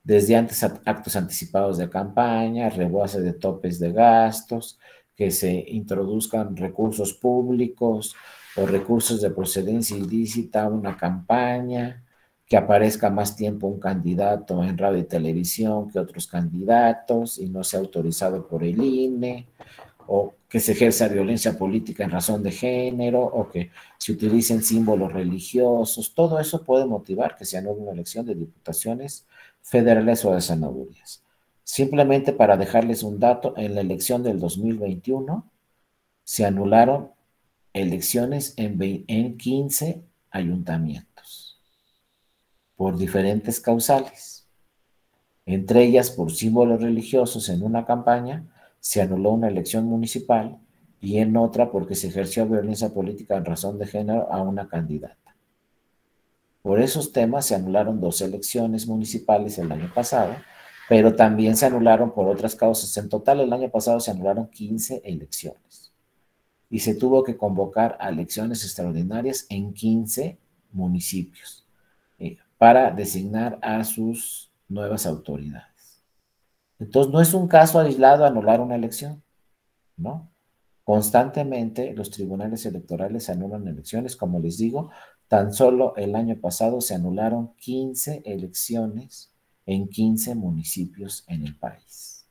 Desde antes actos anticipados de campaña, rebase de topes de gastos, que se introduzcan recursos públicos o recursos de procedencia ilícita a una campaña, que aparezca más tiempo un candidato en radio y televisión que otros candidatos y no sea autorizado por el INE, o que se ejerza violencia política en razón de género, o que se utilicen símbolos religiosos. Todo eso puede motivar que se anule una elección de diputaciones federales o de senadurías. Simplemente para dejarles un dato, en la elección del 2021, se anularon elecciones en 15 ayuntamientos por diferentes causales. Entre ellas, por símbolos religiosos en una campaña, se anuló una elección municipal y en otra porque se ejerció violencia política en razón de género a una candidata. Por esos temas se anularon 2 elecciones municipales el año pasado, pero también se anularon por otras causas. En total, el año pasado se anularon 15 elecciones y se tuvo que convocar a elecciones extraordinarias en 15 municipios para designar a sus nuevas autoridades. Entonces, no es un caso aislado anular una elección, ¿no? Constantemente los tribunales electorales anulan elecciones, como les digo, tan solo el año pasado se anularon 15 elecciones en 15 municipios en el país.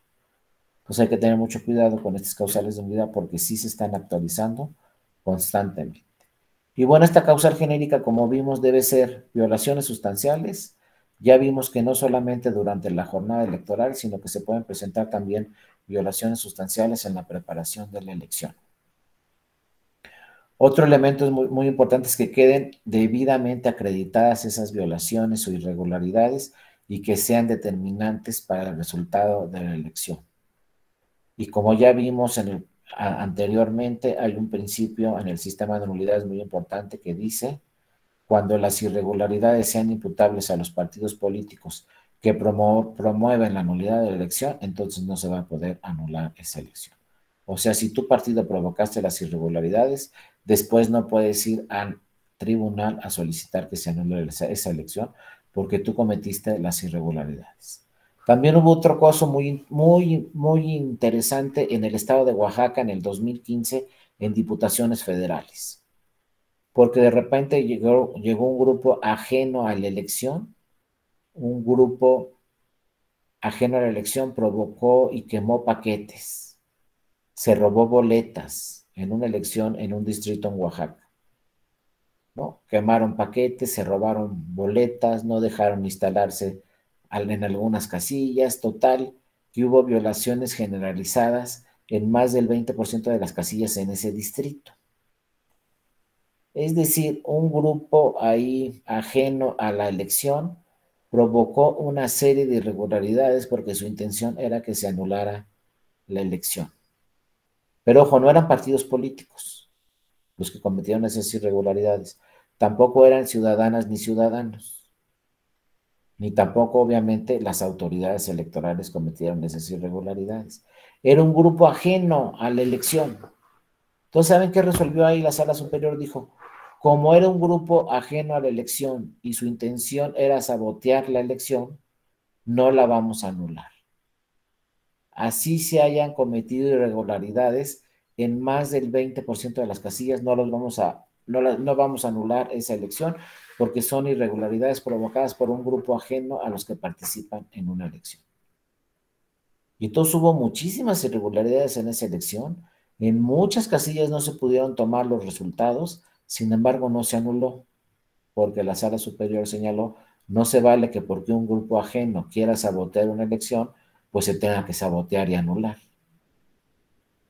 Pues hay que tener mucho cuidado con estas causales de nulidad porque sí se están actualizando constantemente. Y bueno, esta causal genérica, como vimos, debe ser violaciones sustanciales. Ya vimos que no solamente durante la jornada electoral, sino que se pueden presentar también violaciones sustanciales en la preparación de la elección. Otro elemento muy, muy importante es que queden debidamente acreditadas esas violaciones o irregularidades y que sean determinantes para el resultado de la elección. Y como ya vimos anteriormente, hay un principio en el sistema de nulidades muy importante que dice: cuando las irregularidades sean imputables a los partidos políticos que promueven la nulidad de la elección, entonces no se va a poder anular esa elección. O sea, si tu partido provocaste las irregularidades, después no puedes ir al tribunal a solicitar que se anule esa elección porque tú cometiste las irregularidades. También hubo otro caso muy interesante en el estado de Oaxaca en el 2015 en diputaciones federales, porque de repente llegó un grupo ajeno a la elección, un grupo ajeno a la elección provocó y quemó paquetes, se robó boletas en una elección en un distrito en Oaxaca, ¿no? Quemaron paquetes, se robaron boletas, no dejaron instalarse en algunas casillas, total, que hubo violaciones generalizadas en más del 20% de las casillas en ese distrito. Es decir, un grupo ahí ajeno a la elección provocó una serie de irregularidades porque su intención era que se anulara la elección. Pero ojo, no eran partidos políticos los que cometieron esas irregularidades. Tampoco eran ciudadanas ni ciudadanos. Ni tampoco, obviamente, las autoridades electorales cometieron esas irregularidades. Era un grupo ajeno a la elección. Entonces, ¿saben qué resolvió ahí la Sala Superior? Dijo: como era un grupo ajeno a la elección y su intención era sabotear la elección, no la vamos a anular. Así se hayan cometido irregularidades en más del 20% de las casillas, no vamos a anular esa elección porque son irregularidades provocadas por un grupo ajeno a los que participan en una elección. Y entonces hubo muchísimas irregularidades en esa elección. En muchas casillas no se pudieron tomar los resultados, sin embargo no se anuló, porque la Sala Superior señaló: no se vale que porque un grupo ajeno quiera sabotear una elección, pues se tenga que sabotear y anular.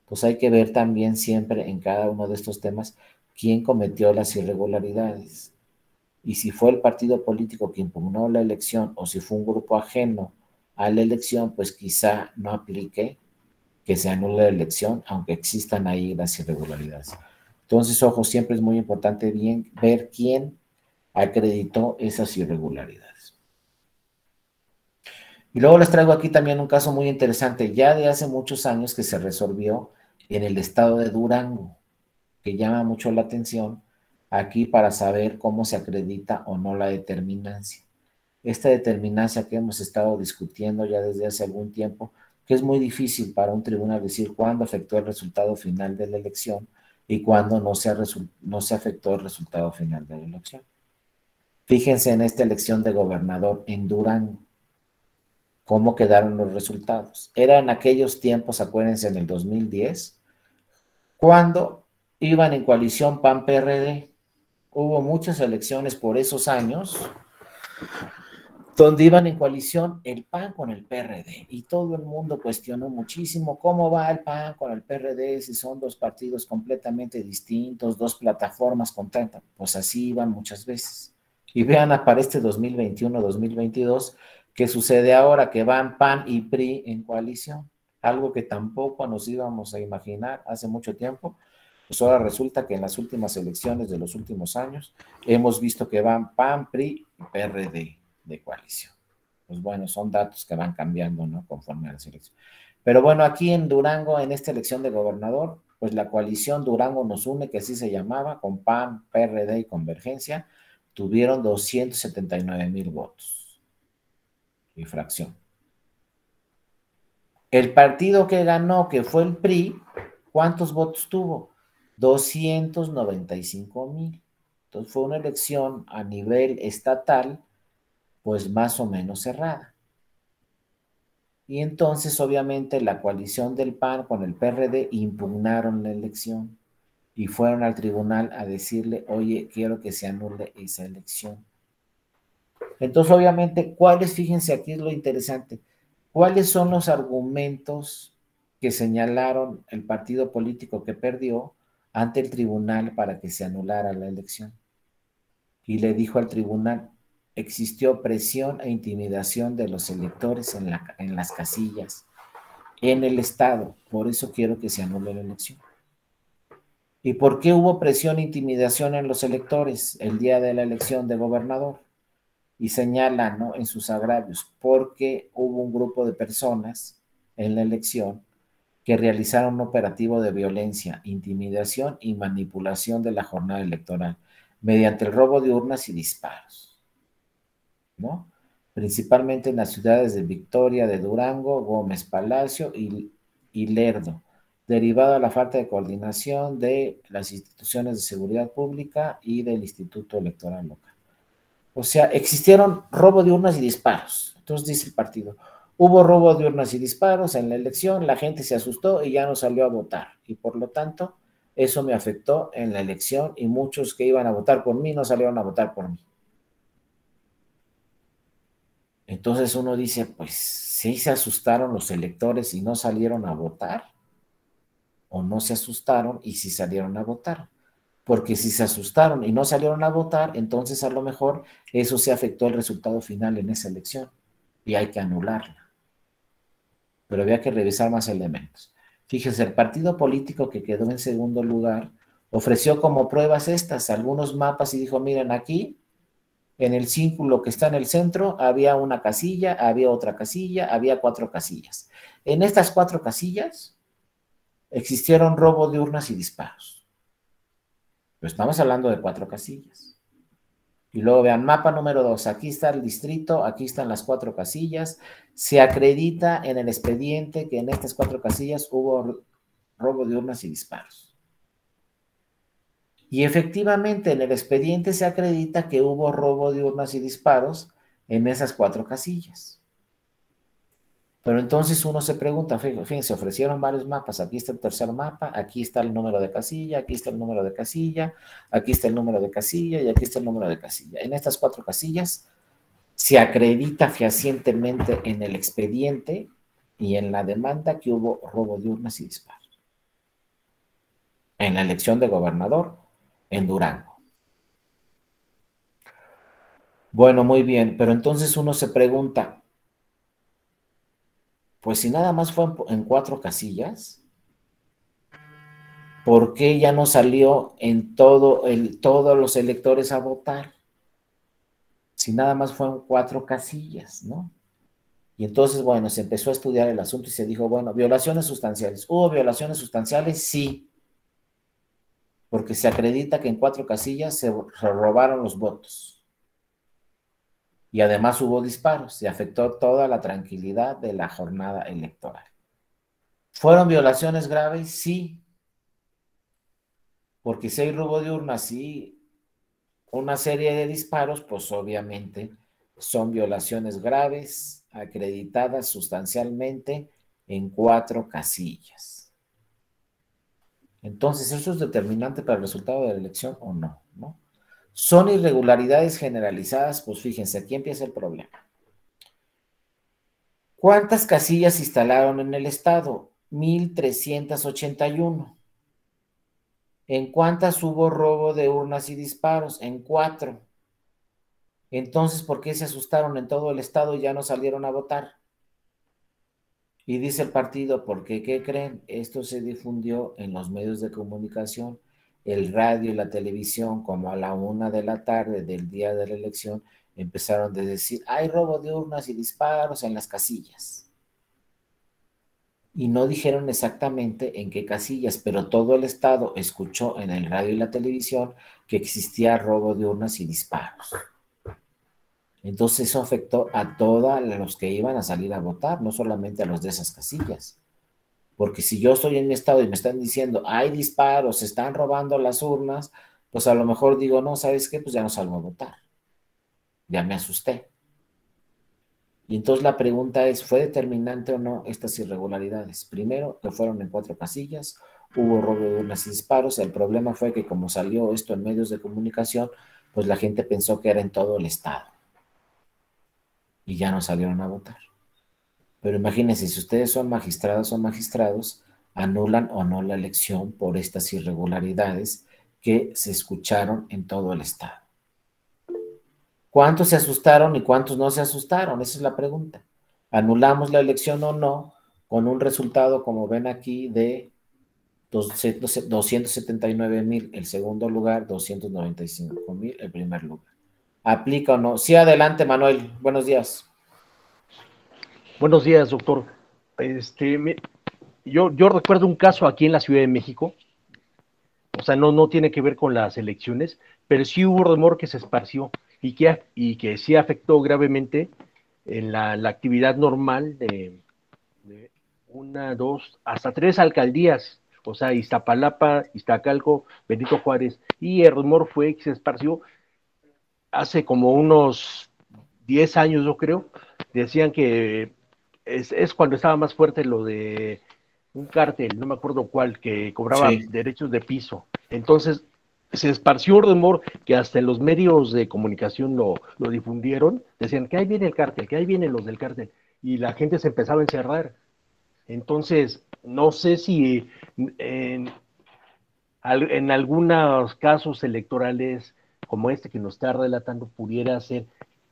Pues hay que ver también siempre en cada uno de estos temas quién cometió las irregularidades. Y si fue el partido político que impugnó la elección o si fue un grupo ajeno a la elección, pues quizá no aplique que se anule la elección, aunque existan ahí las irregularidades. Entonces, ojo, siempre es muy importante ver quién acreditó esas irregularidades. Y luego les traigo aquí también un caso muy interesante, ya de hace muchos años, que se resolvió en el estado de Durango, que llama mucho la atención aquí para saber cómo se acredita o no la determinancia. Esta determinancia que hemos estado discutiendo ya desde hace algún tiempo, que es muy difícil para un tribunal decir cuándo afectó el resultado final de la elección y cuándo no se afectó el resultado final de la elección. Fíjense en esta elección de gobernador en Durango, cómo quedaron los resultados. Eran aquellos tiempos, acuérdense, en el 2010, cuando iban en coalición PAN-PRD. Hubo muchas elecciones por esos años donde iban en coalición el PAN con el PRD, y todo el mundo cuestionó muchísimo cómo va el PAN con el PRD, si son dos partidos completamente distintos, dos plataformas completas. Pues así iban muchas veces. Y vean para este 2021-2022, ¿qué sucede ahora? Que van PAN y PRI en coalición, algo que tampoco nos íbamos a imaginar hace mucho tiempo. Pues ahora resulta que en las últimas elecciones de los últimos años hemos visto que van PAN, PRI y PRD de coalición. Pues bueno, son datos que van cambiando, ¿no? Conforme a las elecciones. Pero bueno, aquí en Durango, en esta elección de gobernador, pues la coalición Durango nos une, que así se llamaba, con PAN, PRD y Convergencia, tuvieron 279,000 votos y fracción. El partido que ganó, que fue el PRI, ¿cuántos votos tuvo? 295,000. Entonces fue una elección a nivel estatal, pues más o menos cerrada. Y entonces, obviamente, la coalición del PAN con el PRD impugnaron la elección y fueron al tribunal a decirle, oye, quiero que se anule esa elección. Entonces, obviamente, fíjense, aquí es lo interesante, ¿cuáles son los argumentos que señalaron el partido político que perdió ante el tribunal para que se anulara la elección? Y le dijo al tribunal, existió presión e intimidación de los electores en las casillas, en el Estado, por eso quiero que se anule la elección. ¿Y por qué hubo presión e intimidación en los electores el día de la elección de gobernador? Y señalan, ¿no?, en sus agravios, porque hubo un grupo de personas en la elección que realizaron un operativo de violencia, intimidación y manipulación de la jornada electoral mediante el robo de urnas y disparos, ¿no? Principalmente en las ciudades de Victoria, de Durango, Gómez Palacio y Lerdo, derivado a la falta de coordinación de las instituciones de seguridad pública y del Instituto Electoral Local. O sea, existieron robo de urnas y disparos. Entonces dice el partido, hubo robo de urnas y disparos en la elección, la gente se asustó y ya no salió a votar. Y por lo tanto, eso me afectó en la elección y muchos que iban a votar por mí no salieron a votar por mí. Entonces uno dice, pues, ¿sí se asustaron los electores y no salieron a votar? ¿O no se asustaron y sí salieron a votar? Porque si se asustaron y no salieron a votar, entonces a lo mejor eso se afectó el resultado final en esa elección y hay que anularla. Pero había que revisar más elementos. Fíjense, el partido político que quedó en segundo lugar ofreció como pruebas algunos mapas y dijo, miren, aquí en el círculo que está en el centro había una casilla, había otra casilla, había 4 casillas. En estas 4 casillas existieron robo de urnas y disparos. Pero estamos hablando de 4 casillas. Y luego vean, mapa número 2, aquí está el distrito, aquí están las 4 casillas. Se acredita en el expediente que en estas 4 casillas hubo robo de urnas y disparos. Y efectivamente en el expediente se acredita que hubo robo de urnas y disparos en esas 4 casillas. Pero entonces uno se pregunta, fíjense, ofrecieron varios mapas, aquí está el tercer mapa, aquí está el número de casilla, aquí está el número de casilla, aquí está el número de casilla y aquí está el número de casilla. En estas 4 casillas se acredita fehacientemente en el expediente y en la demanda que hubo robo de urnas y disparos. En la elección de gobernador en Durango. Bueno, muy bien, pero entonces uno se pregunta, pues si nada más fue en 4 casillas, ¿por qué ya no salió en todos los electores a votar? Si nada más fue en 4 casillas, ¿no? Y entonces, bueno, se empezó a estudiar el asunto y se dijo, bueno, violaciones sustanciales. ¿Hubo violaciones sustanciales? Sí, porque se acredita que en 4 casillas se robaron los votos. Y además hubo disparos, se afectó toda la tranquilidad de la jornada electoral. ¿Fueron violaciones graves? Sí, porque si hay robo de urnas y una serie de disparos, pues obviamente son violaciones graves, acreditadas sustancialmente en 4 casillas. Entonces, ¿eso es determinante para el resultado de la elección o no? ¿No? ¿Son irregularidades generalizadas? Pues fíjense, aquí empieza el problema. ¿Cuántas casillas se instalaron en el estado? 1,381. ¿En cuántas hubo robo de urnas y disparos? En 4. Entonces, ¿por qué se asustaron en todo el estado y ya no salieron a votar? Y dice el partido, porque ¿qué creen? Esto se difundió en los medios de comunicación, el radio y la televisión, como a la 1 de la tarde del día de la elección, empezaron a decir, hay robo de urnas y disparos en las casillas. Y no dijeron exactamente en qué casillas, pero todo el estado escuchó en el radio y la televisión que existía robo de urnas y disparos. Entonces eso afectó a todos los que iban a salir a votar, no solamente a los de esas casillas. Porque si yo estoy en mi estado y me están diciendo, hay disparos, se están robando las urnas, pues a lo mejor digo, no, ¿sabes qué? Pues ya no salgo a votar. Ya me asusté. Y entonces la pregunta es, ¿fue determinante o no estas irregularidades? Primero, que fueron en 4 casillas, hubo robo de urnas y disparos. El problema fue que como salió esto en medios de comunicación, pues la gente pensó que era en todo el estado. Y ya no salieron a votar. Pero imagínense, si ustedes son magistrados, anulan o no la elección por estas irregularidades que se escucharon en todo el estado. ¿Cuántos se asustaron y cuántos no se asustaron? Esa es la pregunta. ¿Anulamos la elección o no? Con un resultado, como ven aquí, de 279,000 el segundo lugar, 295,000 el primer lugar. ¿Aplica o no? Sí, adelante, Manuel. Buenos días. Buenos días, doctor. Yo recuerdo un caso aquí en la Ciudad de México, o sea, no tiene que ver con las elecciones, pero sí hubo rumor que se esparció y que sí afectó gravemente en la actividad normal de 1, 2, hasta 3 alcaldías, o sea, Iztapalapa, Iztacalco, Benito Juárez, y el rumor fue que se esparció hace como unos 10 años, yo creo, decían que es cuando estaba más fuerte lo de un cártel, no me acuerdo cuál, que cobraba derechos de piso. Entonces, se esparció un rumor que hasta en los medios de comunicación lo difundieron, decían que ahí viene el cártel, que ahí vienen los del cártel, y la gente se empezaba a encerrar. Entonces, no sé si en algunos casos electorales como este que nos está relatando pudiera ser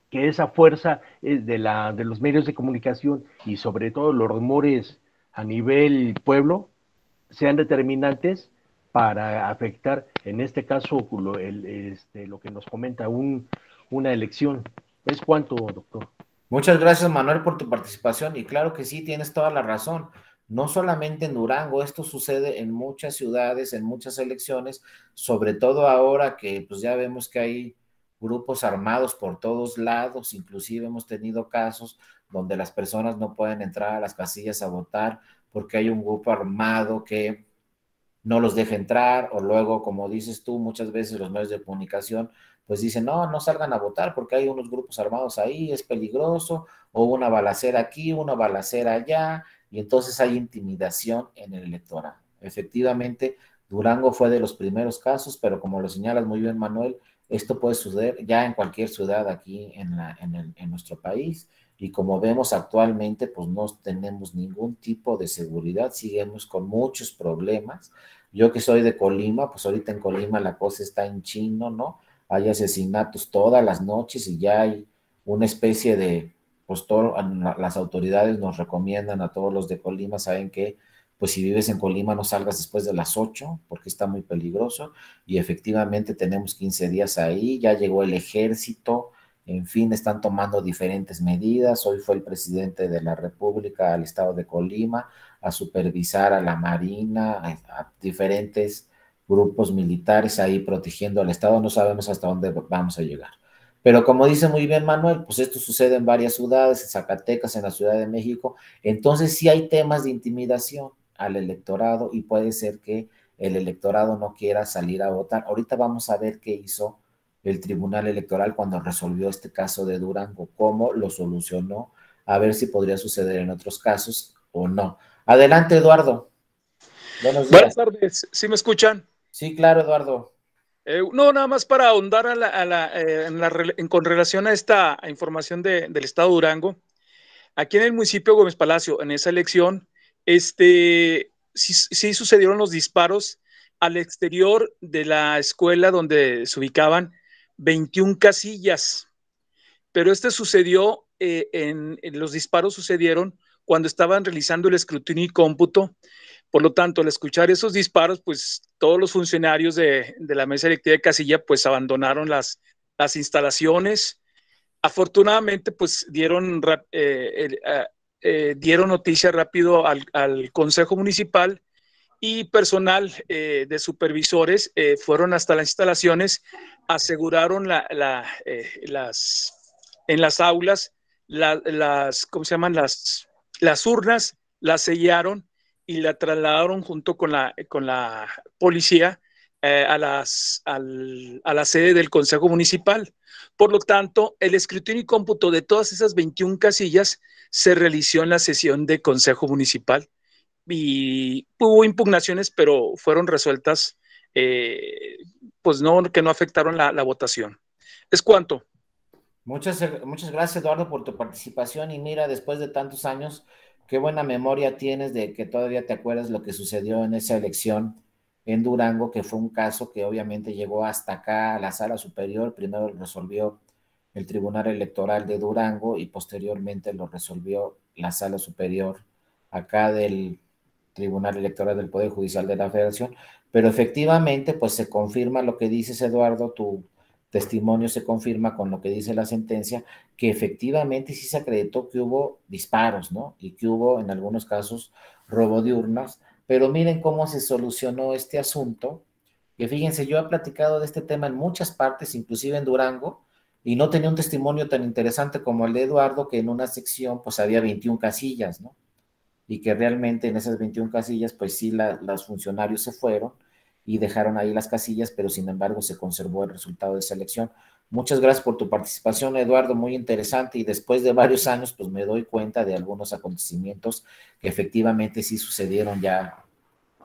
que esa fuerza de los medios de comunicación y sobre todo los rumores a nivel pueblo sean determinantes para afectar, en este caso, lo que nos comenta una elección. ¿Es cuánto, doctor? Muchas gracias, Manuel, por tu participación. Y claro que sí, tienes toda la razón. No solamente en Durango, esto sucede en muchas ciudades, en muchas elecciones, sobre todo ahora que pues ya vemos que hay grupos armados por todos lados, inclusive hemos tenido casos donde las personas no pueden entrar a las casillas a votar porque hay un grupo armado que no los deja entrar, o luego, como dices tú, muchas veces los medios de comunicación pues dicen, no salgan a votar porque hay unos grupos armados ahí, es peligroso, o una balacera aquí, una balacera allá, y entonces hay intimidación en el electorado. Efectivamente, Durango fue de los primeros casos, pero como lo señalas muy bien, Manuel, esto puede suceder ya en cualquier ciudad aquí en nuestro país, y como vemos actualmente, pues no tenemos ningún tipo de seguridad, seguimos con muchos problemas. Yo que soy de Colima, pues ahorita en Colima la cosa está en chino, ¿no? Hay asesinatos todas las noches y ya hay una especie de, pues las autoridades nos recomiendan a todos los de Colima, saben que, pues si vives en Colima no salgas después de las 8 porque está muy peligroso, y efectivamente tenemos 15 días ahí, ya llegó el ejército, en fin, están tomando diferentes medidas. Hoy fue el presidente de la República al estado de Colima a supervisar a la Marina, a diferentes grupos militares ahí protegiendo al estado. No sabemos hasta dónde vamos a llegar. Pero como dice muy bien Manuel, pues esto sucede en varias ciudades, en Zacatecas, en la Ciudad de México. Entonces sí hay temas de intimidación al electorado y puede ser que el electorado no quiera salir a votar. Ahorita vamos a ver qué hizo el Tribunal Electoral cuando resolvió este caso de Durango, cómo lo solucionó, a ver si podría suceder en otros casos o no. Adelante, Eduardo. Buenos días. Buenas tardes, ¿sí me escuchan? Sí, claro, Eduardo. No, nada más para ahondar con relación a esta información del estado de Durango. Aquí en el municipio de Gómez Palacio, en esa elección, sí sucedieron los disparos al exterior de la escuela donde se ubicaban 21 casillas, pero sucedió, los disparos sucedieron cuando estaban realizando el escrutinio y cómputo. Por lo tanto, al escuchar esos disparos, pues todos los funcionarios de la mesa directiva de casilla pues abandonaron las instalaciones. Afortunadamente, pues dieron noticia rápido al Consejo Municipal, y personal de supervisores fueron hasta las instalaciones, aseguraron en las aulas ¿cómo se llaman? Las urnas, las sellaron y la trasladaron junto con la policía a la sede del Consejo Municipal. Por lo tanto, el escrutinio y cómputo de todas esas 21 casillas se realizó en la sesión de Consejo Municipal, y hubo impugnaciones, pero fueron resueltas, pues no, que no afectaron la votación. ¿Es cuanto? Muchas gracias, Eduardo, por tu participación. Y mira, después de tantos años, qué buena memoria tienes de que todavía te acuerdas lo que sucedió en esa elección en Durango, que fue un caso que obviamente llegó hasta acá a la Sala Superior. Primero lo resolvió el Tribunal Electoral de Durango y posteriormente lo resolvió la Sala Superior acá del Tribunal Electoral del Poder Judicial de la Federación. Pero efectivamente, pues se confirma lo que dices, Eduardo, tu testimonio se confirma con lo que dice la sentencia, que efectivamente sí se acreditó que hubo disparos, ¿no? Y que hubo en algunos casos robo de urnas. Pero miren cómo se solucionó este asunto, que fíjense, yo he platicado de este tema en muchas partes, inclusive en Durango, y no tenía un testimonio tan interesante como el de Eduardo, que en una sección pues había 21 casillas, ¿no? Y que realmente en esas 21 casillas pues sí los funcionarios se fueron y dejaron ahí las casillas, pero sin embargo se conservó el resultado de esa elección. Muchas gracias por tu participación, Eduardo, muy interesante, y después de varios años pues me doy cuenta de algunos acontecimientos que efectivamente sí sucedieron ya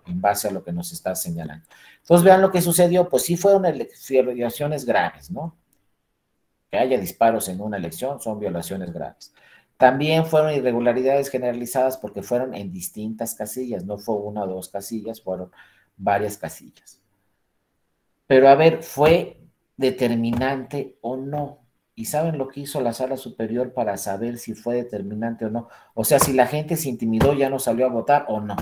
en base a lo que nos está señalando. Entonces vean lo que sucedió, pues sí fueron violaciones graves, ¿no? Que haya disparos en una elección son violaciones graves. También fueron irregularidades generalizadas porque fueron en distintas casillas, no fue una o dos casillas, fueron varias casillas. Pero a ver, ¿fue determinante o no? ¿Y saben lo que hizo la Sala Superior para saber si fue determinante o no? O sea, si la gente se intimidó, ya no salió a votar o no.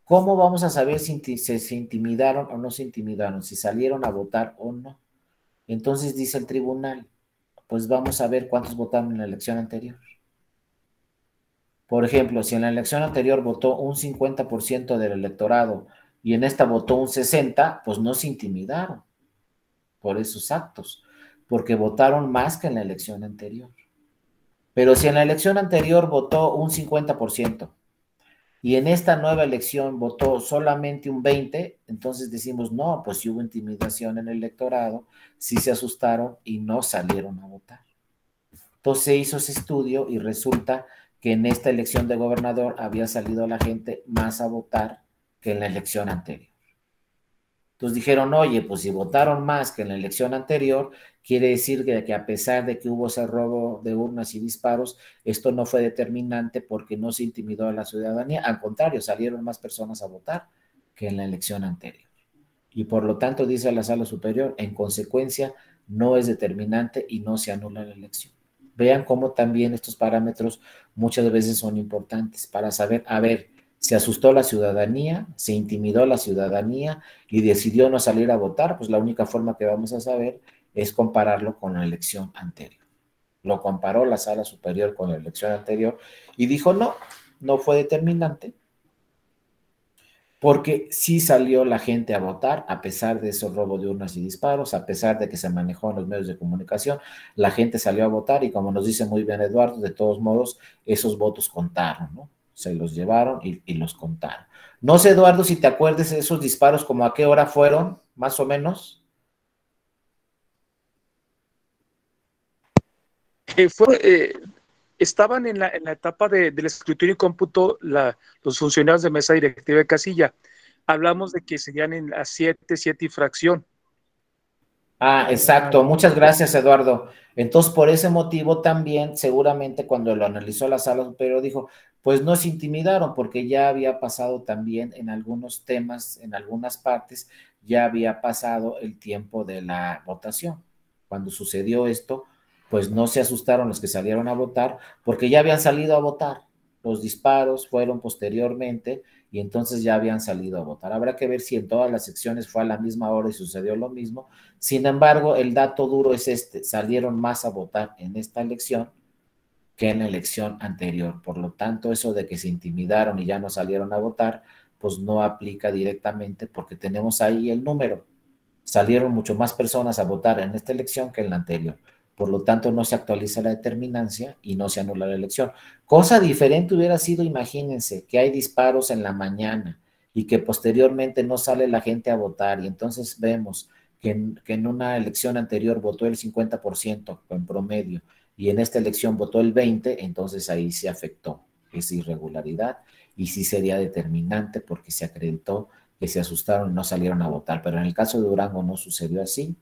¿Cómo vamos a saber si se intimidaron o no se intimidaron? Si salieron a votar o no. Entonces dice el tribunal, pues vamos a ver cuántos votaron en la elección anterior. Por ejemplo, si en la elección anterior votó un 50% del electorado y en esta votó un 60%, pues no se intimidaron por esos actos, porque votaron más que en la elección anterior. Pero si en la elección anterior votó un 50% y en esta nueva elección votó solamente un 20%, entonces decimos, no, pues sí hubo intimidación en el electorado, sí se asustaron y no salieron a votar. Entonces se hizo ese estudio y resulta que en esta elección de gobernador había salido la gente más a votar que en la elección anterior. Entonces dijeron, oye, pues si votaron más que en la elección anterior, quiere decir que a pesar de que hubo ese robo de urnas y disparos, esto no fue determinante porque no se intimidó a la ciudadanía. Al contrario, salieron más personas a votar que en la elección anterior. Y por lo tanto, dice la Sala Superior, en consecuencia, no es determinante y no se anula la elección. Vean cómo también estos parámetros muchas veces son importantes para saber, a ver, se asustó la ciudadanía, se intimidó la ciudadanía y decidió no salir a votar, pues la única forma que vamos a saber es compararlo con la elección anterior. Lo comparó la Sala Superior con la elección anterior y dijo no fue determinante, porque sí salió la gente a votar, a pesar de esos robos de urnas y disparos, a pesar de que se manejó en los medios de comunicación, la gente salió a votar y como nos dice muy bien Eduardo, de todos modos, esos votos contaron, ¿no? Se los llevaron y los contaron. No sé, Eduardo, si te acuerdas de esos disparos, como a qué hora fueron, más o menos. Estaban en la etapa del escrutinio y cómputo los funcionarios de mesa directiva de casilla. Hablamos de que serían en las 7 y fracción. Ah, exacto. Muchas gracias, Eduardo. Entonces, por ese motivo también, seguramente cuando lo analizó la sala superior, dijo, pues no se intimidaron, porque ya había pasado también en algunos temas, en algunas partes, ya había pasado el tiempo de la votación. Cuando sucedió esto, pues no se asustaron los que salieron a votar, porque ya habían salido a votar. Los disparos fueron posteriormente y entonces ya habían salido a votar. Habrá que ver si en todas las secciones fue a la misma hora y sucedió lo mismo. Sin embargo, el dato duro es este: salieron más a votar en esta elección que en la elección anterior. Por lo tanto, eso de que se intimidaron y ya no salieron a votar, pues no aplica directamente porque tenemos ahí el número. Salieron mucho más personas a votar en esta elección que en la anterior. Por lo tanto, no se actualiza la determinancia y no se anula la elección. Cosa diferente hubiera sido, imagínense, que hay disparos en la mañana y que posteriormente no sale la gente a votar y entonces vemos que en una elección anterior votó el 50% en promedio y en esta elección votó el 20%, entonces ahí se afectó esa irregularidad y sí sería determinante porque se acreditó que se asustaron y no salieron a votar. Pero en el caso de Durango no sucedió así,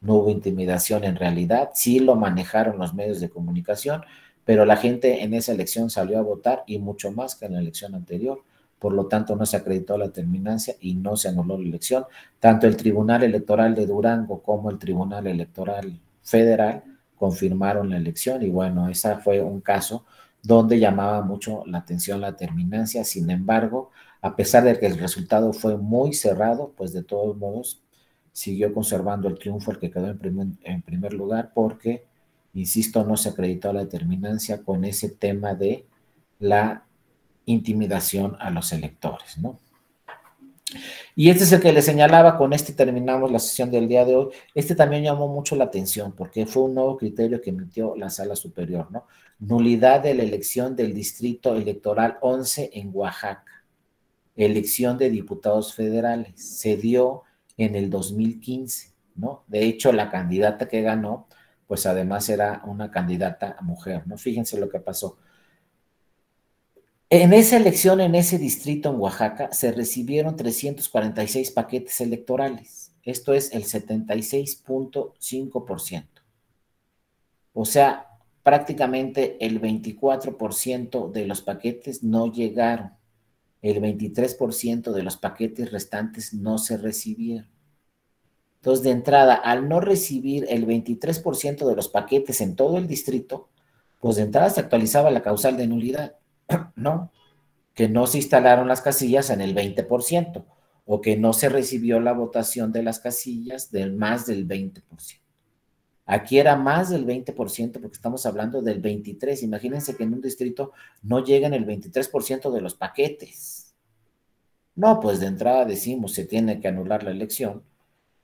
no hubo intimidación en realidad, sí lo manejaron los medios de comunicación, pero la gente en esa elección salió a votar y mucho más que en la elección anterior. Por lo tanto, no se acreditó la terminancia y no se anuló la elección. Tanto el Tribunal Electoral de Durango como el Tribunal Electoral Federal confirmaron la elección y bueno, ese fue un caso donde llamaba mucho la atención la terminancia. Sin embargo, a pesar de que el resultado fue muy cerrado, pues de todos modos siguió conservando el triunfo el que quedó en primer lugar porque, insisto, no se acreditó la determinancia con ese tema de la intimidación a los electores, ¿no? Y este es el que le señalaba, con este terminamos la sesión del día de hoy. Este también llamó mucho la atención porque fue un nuevo criterio que emitió la Sala Superior, ¿no? Nulidad de la elección del Distrito Electoral 11 en Oaxaca. Elección de diputados federales. Se dio en el 2015, ¿no? De hecho, la candidata que ganó, pues además era una candidata mujer, ¿no? Fíjense lo que pasó. En esa elección, en ese distrito en Oaxaca, se recibieron 346 paquetes electorales. Esto es el 76.5%. O sea, prácticamente el 24% de los paquetes no llegaron. El 23% de los paquetes restantes no se recibieron. Entonces, de entrada, al no recibir el 23% de los paquetes en todo el distrito, pues de entrada se actualizaba la causal de nulidad, ¿no? Que no se instalaron las casillas en el 20% o que no se recibió la votación de las casillas de más del 20%. Aquí era más del 20% porque estamos hablando del 23%. Imagínense que en un distrito no llegan el 23% de los paquetes. No, pues de entrada decimos se tiene que anular la elección,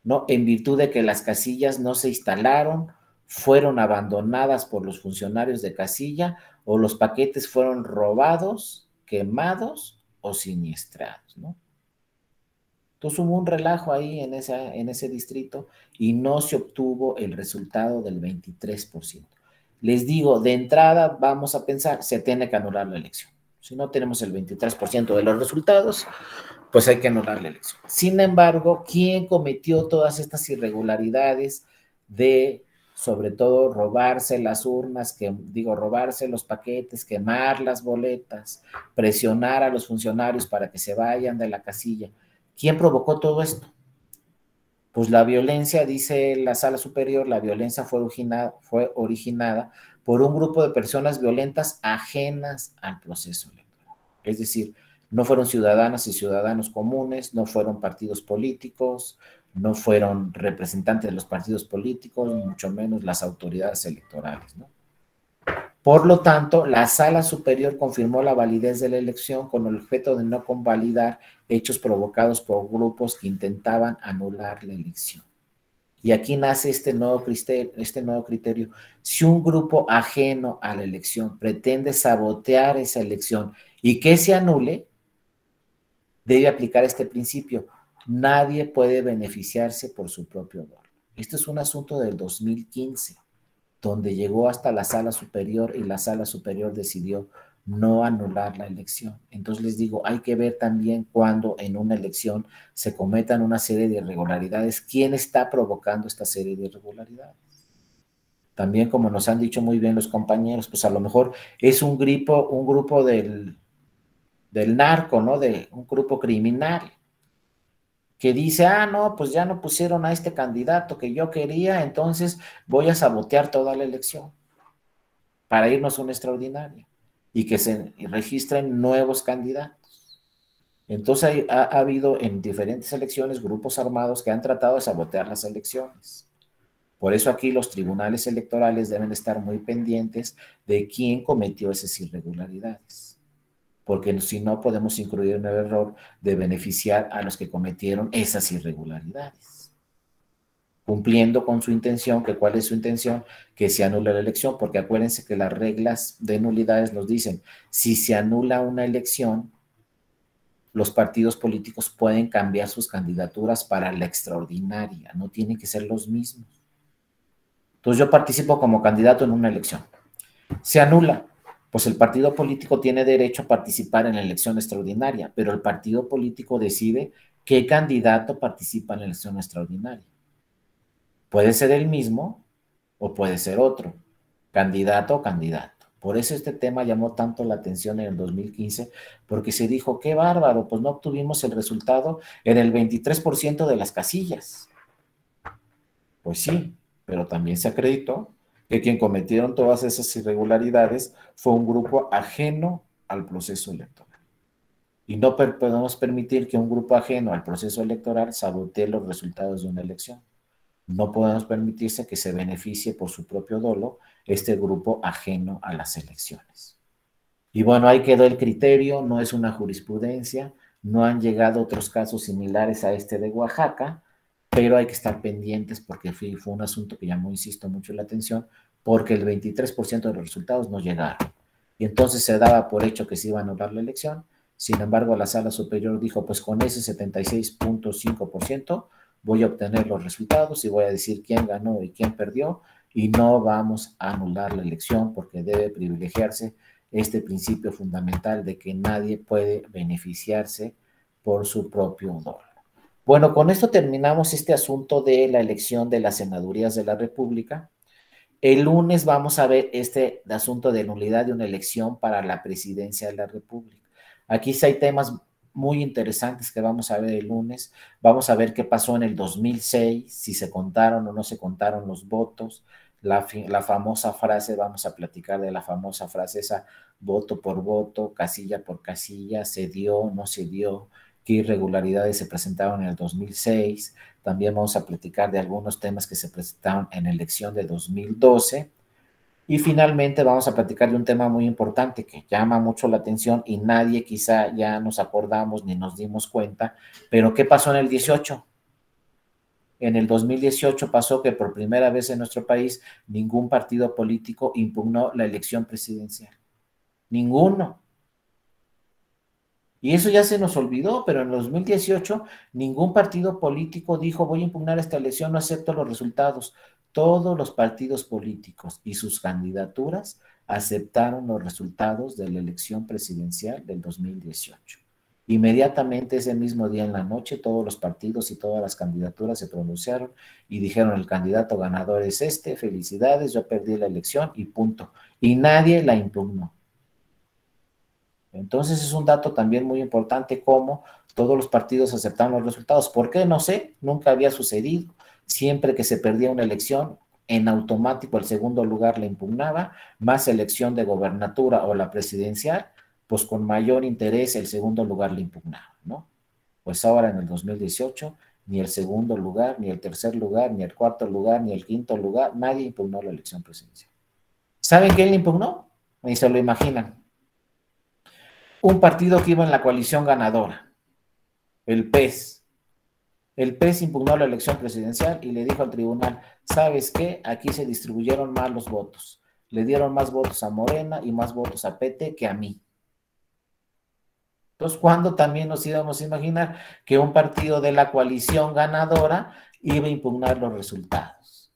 ¿no? En virtud de que las casillas no se instalaron, fueron abandonadas por los funcionarios de casilla o los paquetes fueron robados, quemados o siniestrados, ¿no? Entonces hubo un relajo ahí en ese distrito y no se obtuvo el resultado del 23%. Les digo, de entrada vamos a pensar, se tiene que anular la elección. Si no tenemos el 23% de los resultados, pues hay que anular la elección. Sin embargo, ¿quién cometió todas estas irregularidades de, sobre todo, robarse las urnas, robarse los paquetes, quemar las boletas, presionar a los funcionarios para que se vayan de la casilla? ¿Quién provocó todo esto? Pues la violencia, dice la Sala Superior, la violencia fue originada por un grupo de personas violentas ajenas al proceso electoral. Es decir, no fueron ciudadanas y ciudadanos comunes, no fueron partidos políticos, no fueron representantes de los partidos políticos, mucho menos las autoridades electorales, ¿no? Por lo tanto, la Sala Superior confirmó la validez de la elección con el objeto de no convalidar hechos provocados por grupos que intentaban anular la elección. Y aquí nace este nuevo criterio. Si un grupo ajeno a la elección pretende sabotear esa elección y que se anule, debe aplicar este principio. Nadie puede beneficiarse por su propio dolor. Esto es un asunto del 2015. Donde llegó hasta la Sala Superior y la Sala Superior decidió no anular la elección. Entonces les digo, hay que ver también cuando en una elección se cometan una serie de irregularidades, quién está provocando esta serie de irregularidades. También, como nos han dicho muy bien los compañeros, pues a lo mejor es un grupo del narco, ¿no? De un grupo criminal, que dice, no, pues ya no pusieron a este candidato que yo quería, entonces voy a sabotear toda la elección para irnos a una extraordinaria y que se registren nuevos candidatos. Entonces ha habido en diferentes elecciones grupos armados que han tratado de sabotear las elecciones. Por eso aquí los tribunales electorales deben estar muy pendientes de quién cometió esas irregularidades, porque si no podemos incurrir en el error de beneficiar a los que cometieron esas irregularidades, cumpliendo con su intención. Que ¿cuál es su intención? Que se anule la elección, porque acuérdense que las reglas de nulidades nos dicen, si se anula una elección, los partidos políticos pueden cambiar sus candidaturas para la extraordinaria, no tienen que ser los mismos. Entonces yo participo como candidato en una elección. Se anula, pues el partido político tiene derecho a participar en la elección extraordinaria, pero el partido político decide qué candidato participa en la elección extraordinaria. Puede ser el mismo o puede ser otro, candidato o candidato. Por eso este tema llamó tanto la atención en el 2015, porque se dijo, qué bárbaro, pues no obtuvimos el resultado en el 23% de las casillas. Pues sí, pero también se acreditó que quien cometieron todas esas irregularidades fue un grupo ajeno al proceso electoral. Y no podemos permitir que un grupo ajeno al proceso electoral sabotee los resultados de una elección. No podemos permitirse que se beneficie por su propio dolo este grupo ajeno a las elecciones. Y bueno, ahí quedó el criterio, no es una jurisprudencia, no han llegado otros casos similares a este de Oaxaca, pero hay que estar pendientes porque fue un asunto que llamó, insisto, mucho la atención, porque el 23% de los resultados no llegaron. Y entonces se daba por hecho que se iba a anular la elección. Sin embargo, la Sala Superior dijo, pues con ese 76.5% voy a obtener los resultados y voy a decir quién ganó y quién perdió, y no vamos a anular la elección porque debe privilegiarse este principio fundamental de que nadie puede beneficiarse por su propio dolo. Bueno, con esto terminamos este asunto de la elección de las senadurías de la República. El lunes vamos a ver este asunto de nulidad de una elección para la presidencia de la República. Aquí sí hay temas muy interesantes que vamos a ver el lunes. Vamos a ver qué pasó en el 2006, si se contaron o no se contaron los votos. La famosa frase, vamos a platicar de la famosa frase esa, voto por voto, casilla por casilla, se dio, no se dio, qué irregularidades se presentaron en el 2006. También vamos a platicar de algunos temas que se presentaron en la elección de 2012. Y finalmente vamos a platicar de un tema muy importante que llama mucho la atención y nadie quizá ya nos acordamos ni nos dimos cuenta, pero ¿qué pasó en el 18? En el 2018 pasó que por primera vez en nuestro país ningún partido político impugnó la elección presidencial. Ninguno. Y eso ya se nos olvidó, pero en el 2018 ningún partido político dijo voy a impugnar esta elección, no acepto los resultados. Todos los partidos políticos y sus candidaturas aceptaron los resultados de la elección presidencial del 2018. Inmediatamente ese mismo día en la noche todos los partidos y todas las candidaturas se pronunciaron y dijeron el candidato ganador es este, felicidades, yo perdí la elección y punto. Y nadie la impugnó. Entonces es un dato también muy importante cómo todos los partidos aceptaron los resultados. ¿Por qué? No sé, nunca había sucedido. Siempre que se perdía una elección, en automático el segundo lugar la impugnaba, más elección de gobernatura o la presidencial, pues con mayor interés el segundo lugar la impugnaba, ¿no? Pues ahora en el 2018, ni el segundo lugar, ni el tercer lugar, ni el cuarto lugar, ni el quinto lugar, nadie impugnó la elección presidencial. ¿Saben quién la impugnó? Ni se lo imaginan. Un partido que iba en la coalición ganadora, el PES. El PES impugnó la elección presidencial y le dijo al tribunal, ¿sabes qué? Aquí se distribuyeron mal los votos. Le dieron más votos a Morena y más votos a PT que a mí. Entonces, ¿cuándo también nos íbamos a imaginar que un partido de la coalición ganadora iba a impugnar los resultados?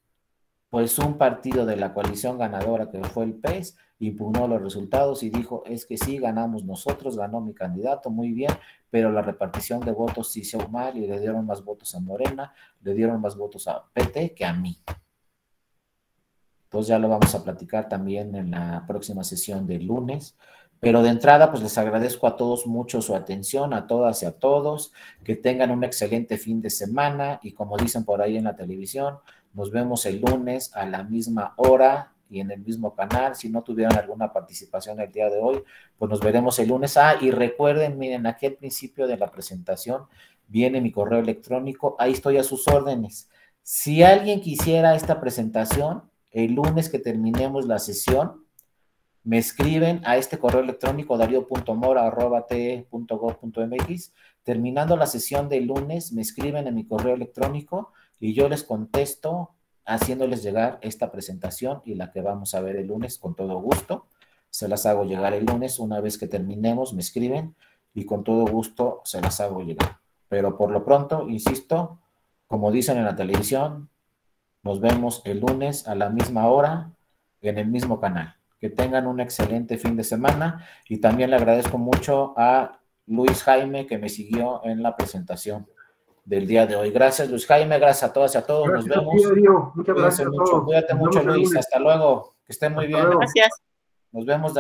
Pues un partido de la coalición ganadora, que fue el PES, impugnó los resultados y dijo, es que sí, ganamos nosotros, ganó mi candidato, muy bien, pero la repartición de votos sí se hizo mal y le dieron más votos a Morena, le dieron más votos a PT que a mí. Entonces ya lo vamos a platicar también en la próxima sesión del lunes. Pero de entrada, pues les agradezco a todos mucho su atención, a todas y a todos, que tengan un excelente fin de semana y como dicen por ahí en la televisión, nos vemos el lunes a la misma hora y en el mismo canal. Si no tuvieron alguna participación el día de hoy, pues nos veremos el lunes. Y recuerden, miren, aquí al principio de la presentación viene mi correo electrónico, ahí estoy a sus órdenes. Si alguien quisiera esta presentación, el lunes que terminemos la sesión, me escriben a este correo electrónico dario.mora@te.gov.mx. Terminando la sesión del lunes, me escriben en mi correo electrónico y yo les contesto haciéndoles llegar esta presentación y la que vamos a ver el lunes con todo gusto. Se las hago llegar el lunes. Una vez que terminemos, me escriben y con todo gusto se las hago llegar. Pero por lo pronto, insisto, como dicen en la televisión, nos vemos el lunes a la misma hora en el mismo canal. Que tengan un excelente fin de semana y también le agradezco mucho a Luis Jaime que me siguió en la presentación del día de hoy. Gracias, Luis Jaime, gracias a todas y a todos. Gracias, nos vemos. Darío. Muchas gracias a todos. Cuídate mucho, Luis. Hasta luego. Que estén muy bien. Gracias. Nos vemos.